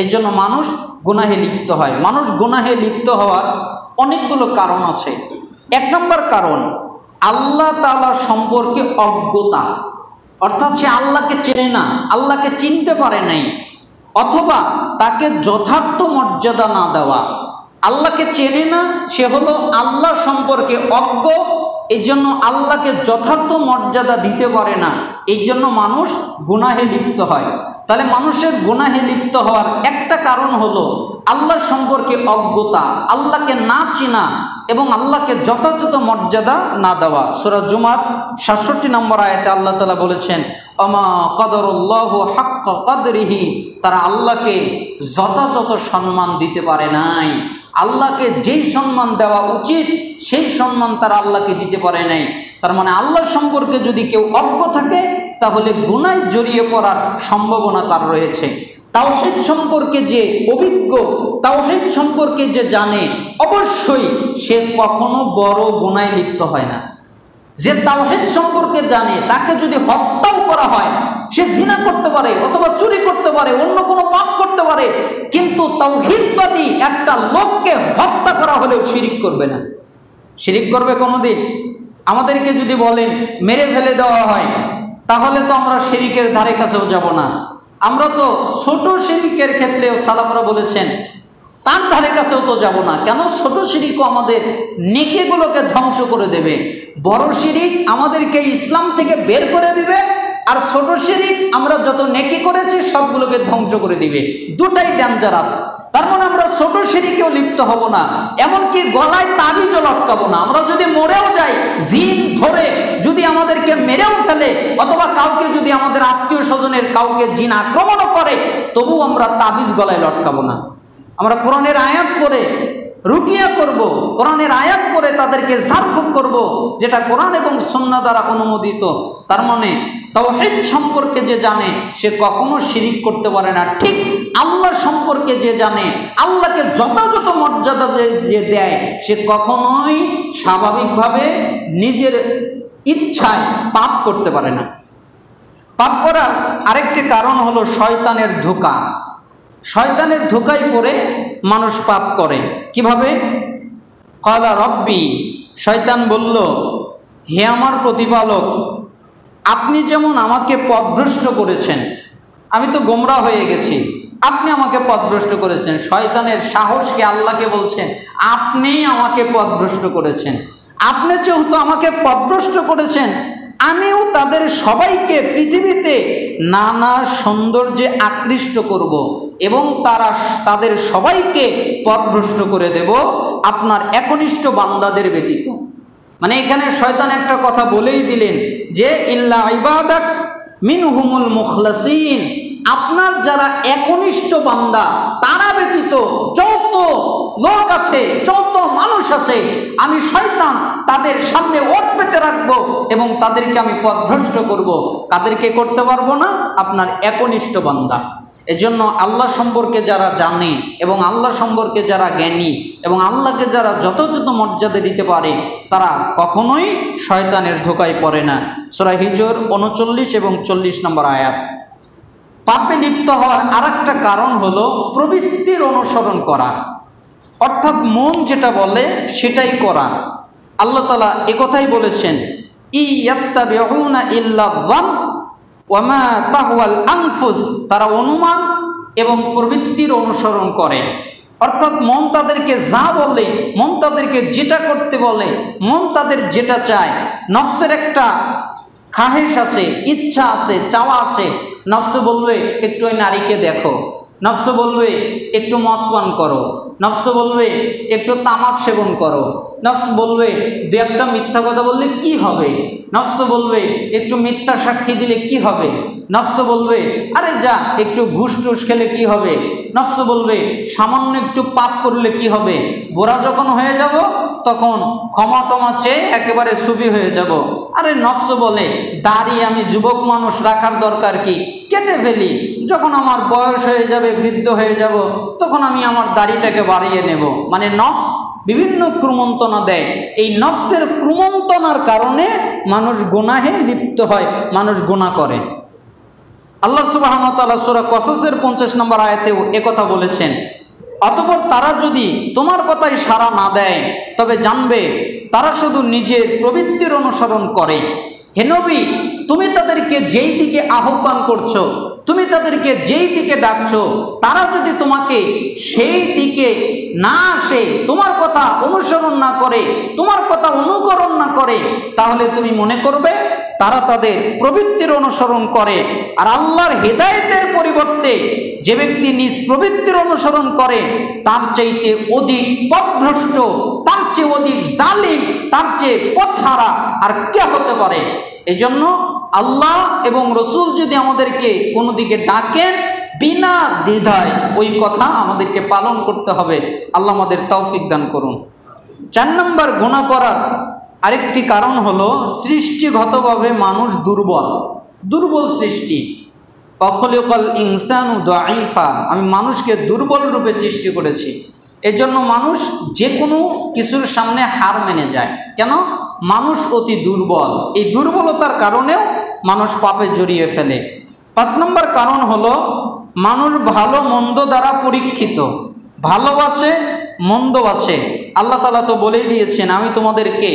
S1: এই জন্য মানুষ গুনাহে লিপ্ত হয়। মানুষ গুনাহে লিপ্ত হওয়ার অনেকগুলো কারণ আছে। এক নম্বর কারণ, আল্লাহ তাআলা সম্পর্কে অজ্ঞতা, অর্থাৎ সে আল্লাহকে চেনে না, আল্লাহকে চিনতে পারে নাই, অথবা তাকে যথার্থ মর্যাদা না দেওয়া। আল্লাহকে চেনে না, সে হলো আল্লাহ সম্পর্কে অজ্ঞ, এই জন্য আল্লাহকে যথার্থ মর্যাদা দিতে পারে না, এই জন্য মানুষ গুনাহে লিপ্ত হয়। তাহলে মানুষের গুনাহে লিপ্ত হওয়ার একটা কারণ হলো আল্লাহ সম্পর্কে অজ্ঞতা, আল্লাহকে না চেনা এবং আল্লাহকে যথাযথ মর্যাদা না দেওয়া। সূরা জুমার ৬৭ নম্বর আয়াতে আল্লাহ তাআলা বলেছেন, আমা কদরুল্লাহু হাক্কা কদরিহি, তারা আল্লাহকে যথাযথ সম্মান দিতে পারে নাই। আল্লাহকে যেই সম্মান দেওয়া উচিত সেই সম্মান তারা আল্লাহকে দিতে পারে নাই। তার মানে আল্লাহ সম্পর্কে যদি কেউ অজ্ঞ থাকে তাহলে গুনাহে জড়িয়ে পড়ার সম্ভাবনা তার রয়েছে। তাওহীদ সম্পর্কে যে অভিজ্ঞ, তাওহীদ সম্পর্কে যে জানে, অবশ্যই সে কখনো বড় গুনাহে লিপ্ত হয় না। যে তাওহীদ সম্পর্কে জানে তাকে যদি হত্যাও করা হয়, সে জিনা করতে পারে অথবা চুরি করতে পারে, অন্য কোনো পাপ করতে পারে, কিন্তু তাওহীদবাদী একটা লোককে হত্যা করা হলেও শিরিক করবে না। শিরিক করবে কোনোদিন? আমাদেরকে যদি বলেন মেরে ফেলে দেওয়া হয় তাহলে তো আমরা শিরিকের ধারে কাছেও যাব না। আমরা তো ছোট শিরিকের ক্ষেত্রেও সালাফরা বলেছেন তার ধারে কাছেও তো যাব না। কেন? ছোট শিরিকও আমাদের নেকিগুলোকে ধ্বংস করে দেবে। বড় শিরিক আমাদেরকে ইসলাম থেকে বের করে দিবে, আর ছোট শিরিক আমরা যত নেকি করেছি সবগুলোকে ধ্বংস করে দিবে। দুটাই ডেঞ্জারাস। তার মানে আমরা ছোট শিরিকেও লিপ্ত হব না, এমনকি গলায় তাবিজও লটকাবো না। আমরা যদি মরেও যাই, জিন ধরে যদি আমাদেরকে মেরেও ফেলে অথবা কাউকে যদি আমাদের আত্মীয় স্বজনের কাউকে জিন আক্রমণও করে, তবু আমরা তাবিজ গলায় লটকাবো না। আমরা কোরআনের আয়াত পড়ে রুকিয়া করব, কোরআনের আয়াত পড়ে তাদেরকে ঝাড়ফুঁক করব, যেটা কোরআন এবং সুন্নাহ দ্বারা অনুমোদিত। তার মানে তাওহীদ সম্পর্কে যে জানে সে কখনো শিরিক করতে পারে না। ঠিক আল্লাহ সম্পর্কে যে জানে, আল্লাহকে যথাযথ মর্যাদা যে দেয়, সে কখনোই স্বাভাবিকভাবে নিজের ইচ্ছায় পাপ করতে পারে না। পাপ করার আরেকটি কারণ হলো শয়তানের ধোঁকা। শয়তানের ধোঁকায় পড়ে মানুষ পাপ করে। কিভাবে? ক্বালা রব্বি, শয়তান বলল, হে আমার প্রতিপালক, আপনি যেমন আমাকে পথভ্রষ্ট করেছেন, আমি তো গোমরা হয়ে গেছি, আপনি আমাকে পথভ্রষ্ট করেছেন। শয়তানের সাহসকে আল্লাহকে বলছেন, আপনিই আমাকে পথভ্রষ্ট করেছেন। আপনি যেহেতু আমাকে পথভ্রষ্ট করেছেন, আমিও তাদের সবাইকে পৃথিবীতে নানা সৌন্দর্যে আকৃষ্ট করব এবং তাদের সবাইকে পথভ্রষ্ট করে দেব আপনার একনিষ্ঠ বান্দাদের ব্যতীত। মানে এখানে শয়তান একটা কথা বলেই দিলেন যে ইল্লা ইবাদাক মিনহুমুল মুখলাসিন, আপনার যারা একনিষ্ঠ বান্দা তারা ব্যতীত যত লোক আছে, যত মানুষ আছে, আমি শয়তান তাদের সামনে ওঠ পেতে রাখবো এবং তাদেরকে আমি পথভ্রষ্ট করব। কাদেরকে করতে পারবো না? আপনার একনিষ্ঠ বান্দা। এজন্য আল্লাহ সম্পর্কে যারা জানে এবং আল্লাহ সম্পর্কে যারা জ্ঞানী এবং আল্লাহকে যারা যথাযথ মর্যাদা দিতে পারে, তারা কখনোই শয়তানের ধোঁকায় পড়ে না। সূরা হিজর 39 এবং 40 নম্বর আয়াত। পাপে লিপ্ত হওয়ার আরেকটা কারণ হলো প্রবৃত্তির অনুসরণ করা, অর্থাৎ মন যেটা বলে সেটাই করা। আল্লাহ তাআলা একথাই বলেছেন, ইয়াত্তাবিউনা ইল্লা যান ওয়া মা তাহওয়াল আনফুস, তারা অনুমান এবং প্রবৃত্তির অনুসরণ করে। অর্থাৎ মন তাদেরকে যা বলে, মন তাদেরকে যেটা করতে বলে, মন তাদের যেটা চায়। নফসের একটা খাহেশ আছে, ইচ্ছা আছে, চাওয়া আছে। নফস বলবে একটু ওই নারীকে দেখো, নফস বলবে একটু মদ পান করো, নফস বলবে একটু তামাক সেবন করো, নফস বলবে দু একটা মিথ্যা কথা বললে কি হবে, নফস বলবে একটু মিথ্যা সাক্ষী দিলে কি হবে, নফস বলবে আরে যা একটু ঘুষ টুস খেলে কি হবে, নফস বলবে সামান্য একটু পাপ করলে কি হবে, গোরা যখন হয়ে যাব তখন ক্ষমা টমা চেয়ে একেবারে সুফি হয়ে যাব। আরে নফস বলে দাড়ি আমি যুবক মানুষ রাখার দরকার কি, কেটে ফেলি, যখন আমার বয়স হয়ে যাবে, বৃদ্ধ হয়ে যাব, তখন আমি আমার দাড়িটাকে বাড়িয়ে নেব। মানে নফস বিভিন্ন ক্রমন্তনা দেয়। এই নফসের ক্রমন্তনার কারণে মানুষ গুনাহে লিপ্ত হয়, মানুষ গুনাহ করে। আল্লাহ সুবহানাহু ওয়া তাআলা সূরা কসসের 50 নম্বর আয়াতেও একথা বলেছেন, অতঃপর তারা যদি তোমার কথায় সাড়া না দেয় তবে জানবে তারা শুধু নিজের প্রবৃত্তির অনুসরণ করে। হে নবী, তুমি তাদেরকে যেই দিকে আহ্বান করছো, তুমি তাদেরকে যেই দিকে ডাকছো, তারা যদি তোমাকে সেই দিকে না আসে, তোমার কথা অনুসরণ না করে, তোমার কথা অনুকরণ না করে, তাহলে তুমি মনে করবে তারা তাদের প্রবৃত্তির অনুসরণ করে। আর আল্লাহর হেদায়েতের পরিবর্তে যে ব্যক্তি নিজ প্রবৃত্তির অনুসরণ করে তার চাইতে অধিক পথভ্রষ্ট, তার চেয়ে অধিক জালিম, তার চেয়ে পথহারা আর কে হতে পারে। এজন্য আল্লাহ এবং রসুল যদি আমাদেরকে কোনো দিকে ডাকেন, বিনা দ্বিধায় ওই কথা আমাদেরকে পালন করতে হবে। আল্লাহ আমাদের তৌফিক দান করুন। 4 নম্বর গুনাহ করার আরেকটি কারণ হলো সৃষ্টিগতভাবে মানুষ দুর্বল সৃষ্টি। অখলিকাল ইনসানু দাঈফা, আমি মানুষকে দুর্বল রূপে সৃষ্টি করেছি। এজন্য মানুষ যে কোনো কিছুর সামনে হার মেনে যায়। কেন? মানুষ অতি দুর্বল। এই দুর্বলতার কারণেও মানুষ পাপে জড়িয়ে ফেলে। 5 নম্বর কারণ হলো মানুষ ভালো মন্দ দ্বারা পরীক্ষিত। ভালো আছে, মন্দ আছে। আল্লাহ তাআলা তো বলেই দিয়েছেন, আমি তোমাদেরকে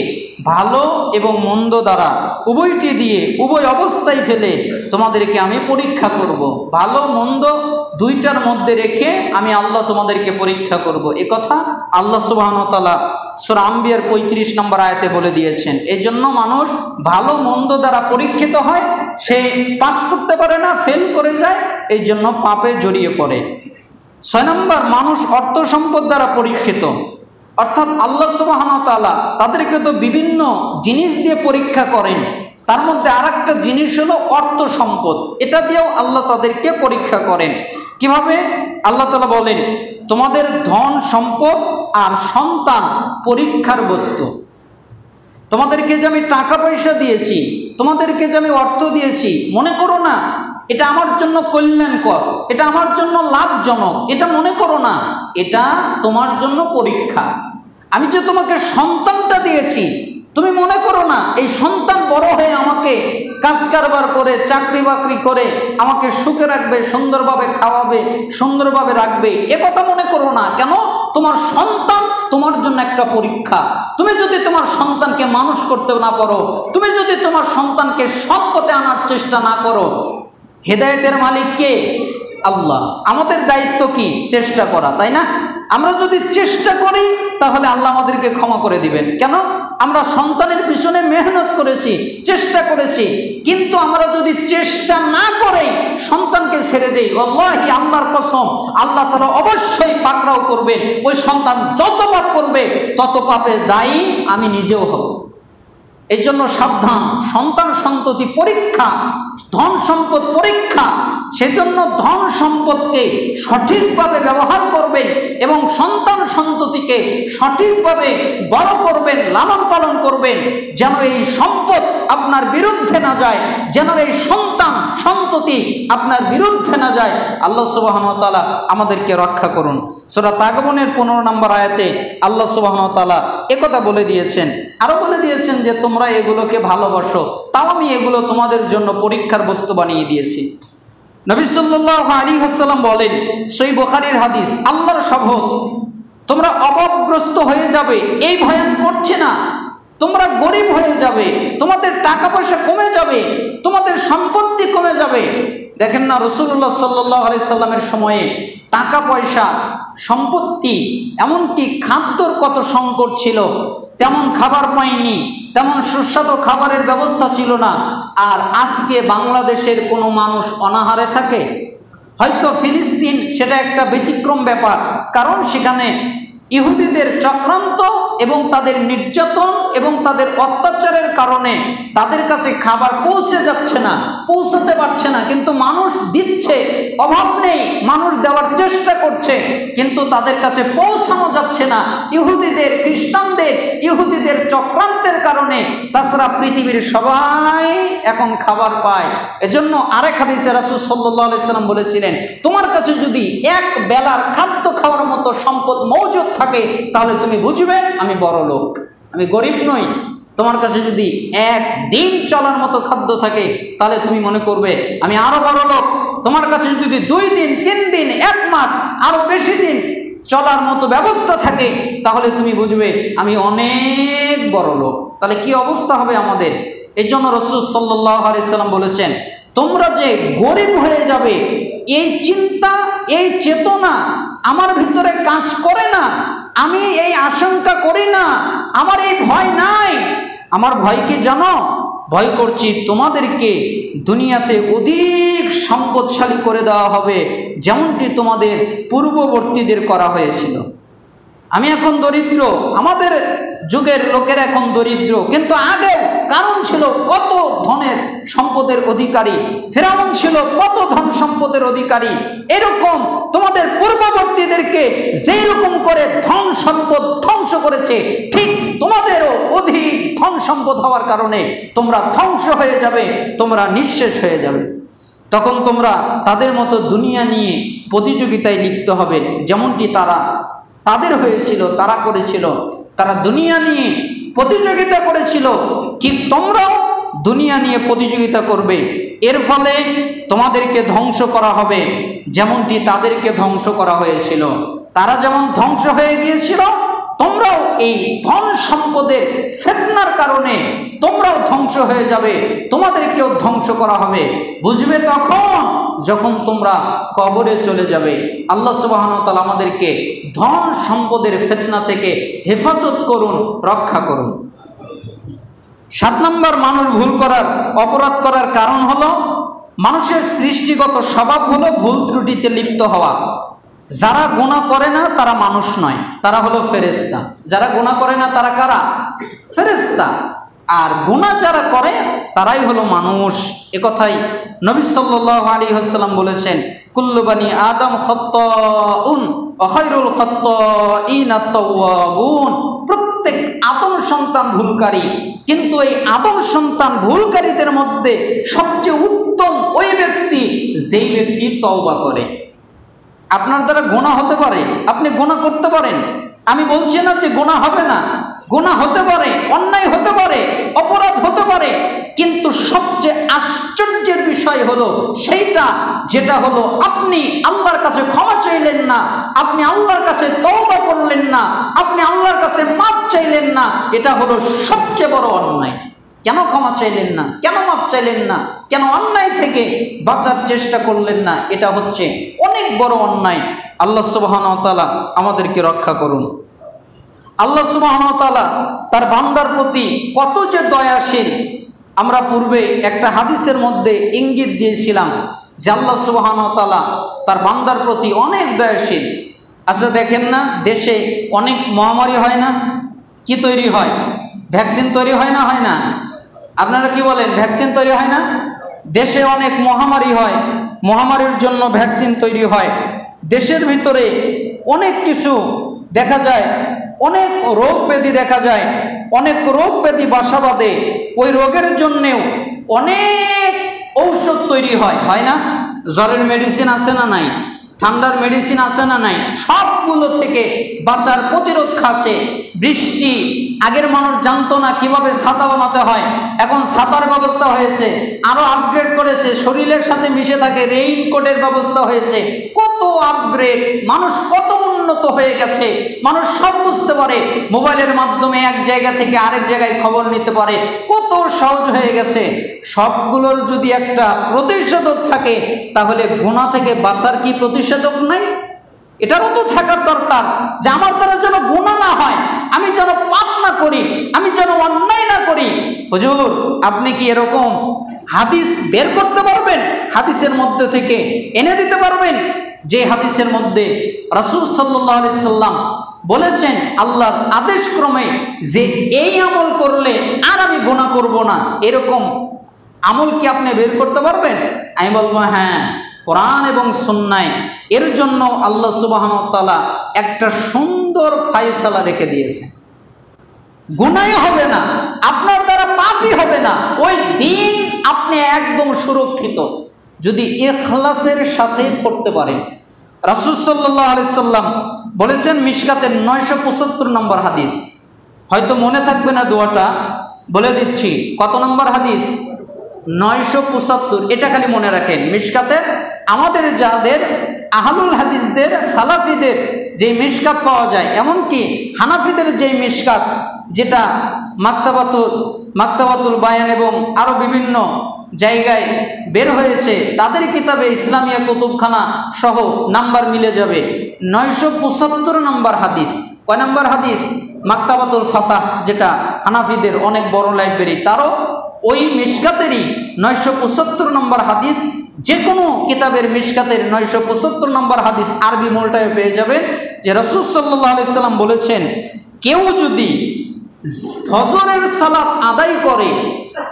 S1: ভালো এবং মন্দ দ্বারা উভয়টি দিয়ে উভয় অবস্থায় ফেলে তোমাদেরকে আমি পরীক্ষা করব। ভালো মন্দ দুইটার মধ্যে রেখে আমি আল্লাহ তোমাদেরকে পরীক্ষা করব। এ কথা আল্লাহ সুবহানাহু ওয়া তাআলা সূরা আম্বিয়ার 35 নম্বর আয়াতে বলে দিয়েছেন। এই জন্য মানুষ ভালো মন্দ দ্বারা পরীক্ষিত হয়, সে পাস করতে পারে না, ফেল করে যায়, এই জন্য পাপে জড়িয়ে পড়ে। 6 নম্বর, মানুষ অর্থ সম্পদ দ্বারা পরীক্ষিত। অর্থাৎ আল্লাহ সুবহানাহু ওয়া তাআলা তাদেরকে তো বিভিন্ন জিনিস দিয়ে পরীক্ষা করেন, তার মধ্যে আরেকটা জিনিস হলো অর্থ সম্পদ। এটা দিয়েও আল্লাহ তাদেরকে পরীক্ষা করেন। কিভাবে? আল্লাহ তাআলা বলেন, তোমাদের ধন সম্পদ আর সন্তান পরীক্ষার বস্তু। তোমাদেরকে যে আমি টাকা পয়সা দিয়েছি, তোমাদেরকে যে আমি অর্থ দিয়েছি, মনে করো না এটা আমার জন্য কল্যাণকর, এটা আমার জন্য লাভজনক, এটা মনে করো না, এটা তোমার জন্য পরীক্ষা। আমি যে তোমাকে সন্তানটা দিয়েছি, তুমি মনে করো না এই সন্তান বড় হয়ে আমাকে কাজ কারবার করে চাকরি বাকরি করে আমাকে সুখে রাখবে, সুন্দরভাবে খাওয়াবে, সুন্দরভাবে রাখবে, এ কথা মনে করো না। কেন? তোমার সন্তান তোমার জন্য একটা পরীক্ষা। তুমি যদি তোমার সন্তানকে মানুষ করতে না পারো, তুমি যদি তোমার সন্তানকে সৎ পথে আনার চেষ্টা না করো, হেদায়েতের মালিক কে? আল্লাহ। আমাদের দায়িত্ব কি? চেষ্টা করা, তাই না? আমরা যদি চেষ্টা করি তাহলে আল্লাহ আমাদেরকে ক্ষমা করে দিবেন। কেন? আমরা সন্তানের পিছনে মেহনত করেছি, চেষ্টা করেছি। কিন্তু আমরা যদি চেষ্টা না করে সন্তানকে ছেড়ে দেই, আল্লাহি, আল্লাহর কসম, আল্লাহ তাআলা অবশ্যই পাকড়াও করবেন। ওই সন্তান যত পাপ করবে তত পাপের দায়ী আমি নিজেও হব। এই জন্য সাবধান, সন্তান সন্ততি পরীক্ষা, ধন সম্পদ পরীক্ষা। সেজন্য ধন সম্পদকে সঠিকভাবে ব্যবহার করবেন এবং সন্তান সন্ততিকে সঠিকভাবে বড় করবেন, লালন পালন করবেন, যেন এই সম্পদ আপনার বিরুদ্ধে না যায়, যেন এই সন্তান সন্ততি আপনার বিরুদ্ধে না যায়। আল্লাহ সুবহানাহু ওয়া তাআলা আমাদেরকে রক্ষা করুন। সূরা তাগবুনের 15 নম্বর আয়াতে আল্লাহ সুবহানাহু ওয়া তাআলা একথা বলে দিয়েছেন। আরো বলে দিয়েছেন যে তোমরা এগুলোকে ভালোবাসো, তাও আমি এগুলো তোমাদের জন্য পরীক্ষার বস্তু বানিয়ে দিয়েছি। নবী সাল্লাল্লাহু আলাইহি ওয়াসাল্লাম বলেন, সহিহ বুখারীর হাদিস, আল্লাহর শপথ, তোমরা অভাবগ্রস্ত হয়ে যাবে এই ভয় আমি করছি না। তোমরা গরিব হয়ে যাবে, তোমাদের টাকা পয়সা কমে যাবে, তোমাদের সম্পত্তি কমে যাবে। দেখেন না, রাসূলুল্লাহ সাল্লাল্লাহু আলাইহি সাল্লামের সময়ে টাকা পয়সা, সম্পত্তি, এমনকি খাদ্যর কত সংকট ছিল, তেমন খাবার পায়নি, তেমন সুস্বাদু খাবারের ব্যবস্থা ছিল না। আর আজকে বাংলাদেশের কোনো মানুষ অনাহারে থাকে? হয়তো ফিলিস্তিন সেটা একটা ব্যতিক্রম ব্যাপার, কারণ সেখানে ইহুদিদের চক্রান্ত এবং তাদের নির্যাতন এবং তাদের অত্যাচারের কারণে তাদের কাছে খাবার পৌঁছে যাচ্ছে না, পৌঁছাতে পারছে না। কিন্তু মানুষ দিচ্ছে, অভাব নেই, মানুষ দেওয়ার চেষ্টা করছে, কিন্তু তাদের কাছে পৌঁছানো যাচ্ছে না ইহুদিদের, খ্রিস্টানদের, ইহুদিদের চক্রান্তের কারণে। তাছাড়া পৃথিবীর সবাই এখন খাবার পায়। এজন্য আরেক হাদিসে রাসূল সাল্লাল্লাহু আলাইহি সাল্লাম বলেছিলেন, তোমার কাছে যদি এক বেলার খাদ্য খাওয়ার মতো সম্পদ মজুদ থাকে তাহলে তুমি বুঝবে আমি বড় লোক, আমি গরিব নই। তোমার কাছে যদি এক দিন চলার মতো খাদ্য থাকে তাহলে তুমি মনে করবে আমি আরো বড় লোক। তোমার কাছে যদি 2 দিন, 3 দিন, 1 মাস, আরো বেশি দিন চলার মতো ব্যবস্থা থাকে তাহলে তুমি বুঝবে আমি অনেক বড় লোক। তাহলে কি অবস্থা হবে আমাদের? এই জন্য রাসূল সাল্লাল্লাহু আলাইহি সাল্লাম বলেছেন, তোমরা যে গরিব হয়ে যাবে এই চিন্তা, এই চেতনা আমার ভিতরে কাজ করে না, আমি এই আশঙ্কা করি না, আমার এই ভয় নাই। আমার ভয় কি জানো? ভয় করছি তোমাদেরকে দুনিয়াতে অধিক সম্পদশালী করে দেওয়া হবে, যেমনটি তোমাদের পূর্ববর্তীদের করা হয়েছিল। আমি এখন দরিদ্র, আমাদের যুগের লোকেরা এখন দরিদ্র, কিন্তু আগে কারণ ছিল কত ধনের সম্পদের অধিকারী, ফিরআউন ছিল কত ধন সম্পদের অধিকারী। এরকম তোমাদের পূর্ববর্তীদেরকে যেই রকম করে ধন সম্পদ ধ্বংস করেছে, ঠিক তোমাদেরও অধিক ধন সম্পদ হওয়ার কারণে তোমরা ধ্বংস হয়ে যাবে, তোমরা নিঃশেষ হয়ে যাবে। তখন তোমরা তাদের মতো দুনিয়া নিয়ে প্রতিযোগিতায় লিপ্ত হবে, যেমনটি তাদের হয়েছিল, তারা করেছিল। তারা দুনিয়া নিয়ে প্রতিযোগিতা করেছিল, ঠিক তোমরাও দুনিয়া নিয়ে প্রতিযোগিতা করবে। এর ফলে তোমাদেরকে ধ্বংস করা হবে, যেমনটি তাদেরকে ধ্বংস করা হয়েছিল। তারা যেমন ধ্বংস হয়ে গিয়েছিল, তোমরাও এই ধন সম্পদের ফিতনার কারণে তোমরাও ধ্বংস হয়ে যাবে, তোমাদেরকেও ধ্বংস করা হবে। বুঝবে তখন যখন তোমরা কবরে চলে যাবে। আল্লাহ সুবহানাহু ওয়া তাআলা আমাদেরকে ধন সম্পদের ফিতনা থেকে হেফাজত করুন, রক্ষা করুন। 7 নম্বর, মানুষ ভুল করার, অপরাধ করার কারণ হলো মানুষের সৃষ্টিগত স্বভাব হলো ভুল ত্রুটিতে লিপ্ত হওয়া। যারা গুনাহ করে না তারা মানুষ নয়, তারা হলো ফেরেশতা। যারা গুনাহ করে না তারা কারা? ফেরেশতা। আর গুনাহ যারা করে তারাই হলো মানুষ। একথাই নবী সাল্লাল্লাহু আলাইহি ওয়াসাল্লাম বলেছেন, কুল্লু বানি আদম খাত্তাউন ওয়া খায়রুল খাত্তাইনা আত-তাওয়াবুন। প্রত্যেক আদম সন্তান ভুলকারী, কিন্তু এই আদম সন্তান ভুলকারীদের মধ্যে সবচেয়ে উত্তম ওই ব্যক্তি যেই ব্যক্তি তওবা করে। আপনার দ্বারা গুনাহ হতে পারে, আপনি গুনাহ করতে পারেন, আমি বলছি না যে গুনাহ হবে না, গুনাহ হতে পারে, অন্যায় হতে পারে, অপরাধ হতে পারে, কিন্তু সবচেয়ে আশ্চর্যের বিষয় হলো সেইটা যেটা হলো আপনি আল্লাহর কাছে ক্ষমা চাইলেন না, আপনি আল্লাহর কাছে তওবা করলেন না, আপনি আল্লাহর কাছে মাফ চাইলেন না। এটা হলো সবচেয়ে বড় অন্যায়। কেন ক্ষমা চাইলেন না, কেন মাফ চাইলেন না, কেন অন্যায় থেকে বাঁচার চেষ্টা করলেন না? এটা হচ্ছে অনেক বড় অন্যায়। আল্লাহ সুবহানাহু ওয়া তাআলা আমাদেরকে রক্ষা করুন। আল্লাহ সুবহানাহু ওয়া তাআলা তার বান্দার প্রতি কত যে দয়াশীল। আমরা পূর্বে একটা হাদিসের মধ্যে ইঙ্গিত দিয়েছিলাম যে আল্লাহ সুবহানাহু ওয়া তাআলা তার বান্দার প্রতি অনেক দয়াশীল। আচ্ছা দেখেন না, দেশে অনেক মহামারী হয় না? কি তৈরি হয়? ভ্যাকসিন তৈরি হয় না? হয় না? আপনারা কি বলেন, ভ্যাকসিন তৈরি হয় না? দেশে অনেক মহামারী হয়, মহামারীর জন্য ভ্যাকসিন তৈরি হয়। দেশের ভিতরে অনেক কিছু দেখা যায়, অনেক রোগ ব্যাধি দেখা যায়, অনেক রোগ ব্যাধি বাসা বাঁধে, ওই রোগের জন্যেও অনেক ঔষধ তৈরি হয়, হয় না? জ্বরের মেডিসিন আছে না নাই? ঠান্ডার মেডিসিন আছে না নাই? সবগুলো থেকে বাঁচার প্রতিরক্ষা আছে। বৃষ্টি, আগের মানুষ জানতো না কিভাবে ছাতা বানাতে হয়, এখন ছাতার ব্যবস্থা হয়েছে, আরো আপগ্রেড করেছে, শরীরের সাথে মিশে থাকে, রেইনকোটের ব্যবস্থা হয়েছে। কত আপগ্রেড, মানুষ কত উন্নত হয়ে গেছে, মানুষ সব বুঝতে পারে, মোবাইলের মাধ্যমে এক জায়গা থেকে আরেক জায়গায় খবর নিতে পারে, কত সহজ হয়ে গেছে। সবগুলোর যদি একটা প্রতিষেধক থাকে, তাহলে গুনাহ থেকে বাঁচার কি প্রতিষেধক নাই? এটারও তো থাকার দরকার যে আমার দ্বারা যেন গুনাহ না হয়, আমি যেন পাপ না করি, আমি যেন অন্যায় না করি। হুজুর, আপনি কি এরকম হাদিস বের করতে পারবেন? হাদিসের মধ্যে থেকে এনে দিতে পারবেন যে হাদিসের মধ্যে রাসূল সাল্লাল্লাহু আলাইহি সাল্লাম বলেছেন আল্লাহর আদেশ ক্রমে যে এই আমল করলে আর আমি গুনাহ করব না, এরকম আমল কি আপনি বের করতে পারবেন? আমি বলবো হ্যাঁ, কোরআন এবং সুন্নায় এর জন্য আল্লাহ সুবহানাহু ওয়া তাআলা একটা সুন্দর ফায়সালা রেখে দিয়েছে। গুনাহই হবে না, আপনার দ্বারা পাপই হবে না, ওই দিন আপনি একদম সুরক্ষিত যদি ইখলাসের সাথে পড়তে পারেন। রাসূল সাল্লাল্লাহু আলাইহি সাল্লাম বলেছেন, মিশকাতের 975 নম্বর হাদিস, হয়তো মনে থাকবে না দোয়াটা, বলে দিচ্ছি কত নম্বর হাদিস? 975। এটা খালি মনে রাখেন, মিশকাতের আমাদের যাদের আহলুল হাদিসদের সালাফিদের যে মিশকাত পাওয়া যায়, এমনকি হানাফিদের যে মিশকাত, যেটা মাকতাবাতুল বায়ান এবং আরো বিভিন্ন জায়গায় বের হয়েছে, তাদের কিতাবে ইসলামিয়া কুতুবখানা সহ নাম্বার মিলে যাবে। 975 নম্বর হাদিস। কয় নম্বর হাদিস? মাকতাবাতুল ফাতাহ, যেটা হানাফিদের অনেক বড় লাইব্রেরি, তারও ওই মিশকাতেরই 975 নম্বর হাদিস। যে কোনো কিতাবের মিশকাতের 975 নম্বর হাদিস আরবি মূলটায় পেয়ে যাবেন যে রাসূল সাল্লাল্লাহু আলাইহি সাল্লাম বলেছেন, কেউ যদি ফজরের সালাত আদায় করে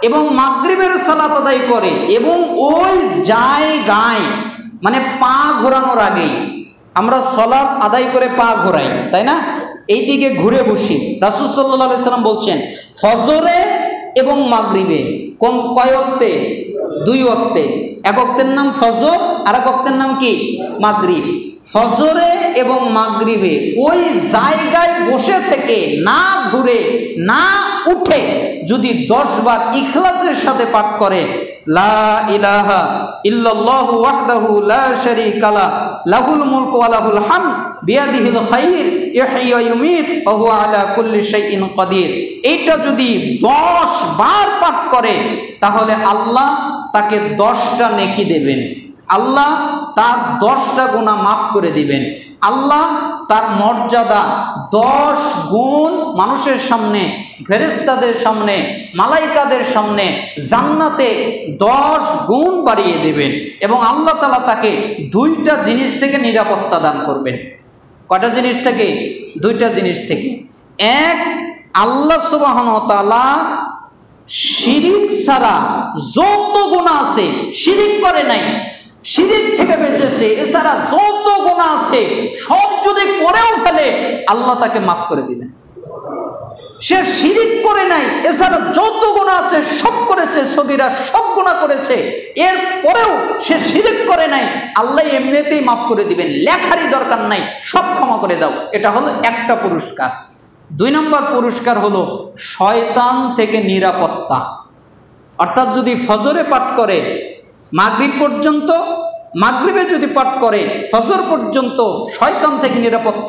S1: এবং মাগরিবের সালাত আদায় করে এবং ওই জায়গায়, মানে পা ঘোরানোর আগেই, আমরা সালাত আদায় করে পা ঘোরাই, তাই না? এই দিকে ঘুরে বসি। রাসূল সাল্লাল্লাহু আলাইহি সাল্লাম বলছেন, ফজরে এবং মাগরিবে কোন কয় ওয়াক্তে? 2 ওয়াক্তে। এক ওয়াক্তের নাম ফজর, আর এক ওয়াক্তের নাম কি? মাগরিব। ফজরে এবং মাগরিবে ওই জায়গায় বসে থেকে না ঘুরে না উঠে যদি 10 বার ইখলাসের সাথে পাঠ করে, লা ইলাহা ইল্লাল্লাহু ওয়াহদাহু লা শারীকা লা লাহুল মুলকু ওয়া লাহুল হামদ বিয়াদিহিল খায়র ইহয়ি ওয়া ইউমীত ওয়া হুয়া আলা কুল্লি শাইইন কাদির, এইটা যদি 10 বার পাঠ করে, তাহলে আল্লাহ তাকে 10টা নেকি দেবেন, আল্লাহ তার 10টা গুনাহ মাফ করে দিবেন, আল্লাহ তার মর্যাদা 10 গুণ মানুষের সামনে, ফেরেশতাদের সামনে, মালাইকাদের সামনে জান্নাতে 10 গুণ বাড়িয়ে দেবেন, এবং আল্লাহ তাআলা তাকে 2টা জিনিস থেকে নিরাপত্তা দান করবেন। কয়টা জিনিস থেকে? 2টা জিনিস থেকে। এক, আল্লাহ সুবহানাহু ওয়া তাআলা শিরিক ছাড়া যত গুনাহ আছে, শিরিক করে নাই, শিরিক থেকে বেঁচেছে, এছাড়া যত গুনাহ আছে সব যদি করেও ফেলে আল্লাহ তাকে মাফ করে দিবেন। সে শিরিক করে নাই, এছাড়া যত গুনাহ আছে সব করেছে, সগীরা সব গুনাহ করেছে, এরপরেও সে শিরিক করে নাই, আল্লাহ এমনিতেই মাফ করে দিবেন, লেখারই দরকার নাই, সব ক্ষমা করে দাও। এটা হলো একটা পুরস্কার। 2 নম্বর পুরস্কার হলো শয়তান থেকে নিরাপত্তা। অর্থাৎ যদি ফজরে পাঠ করে মাগরিব পর্যন্ত, মাগরিবে যদি পাঠ করে ফজর পর্যন্ত, শয়তান থেকে নিরাপত্তা।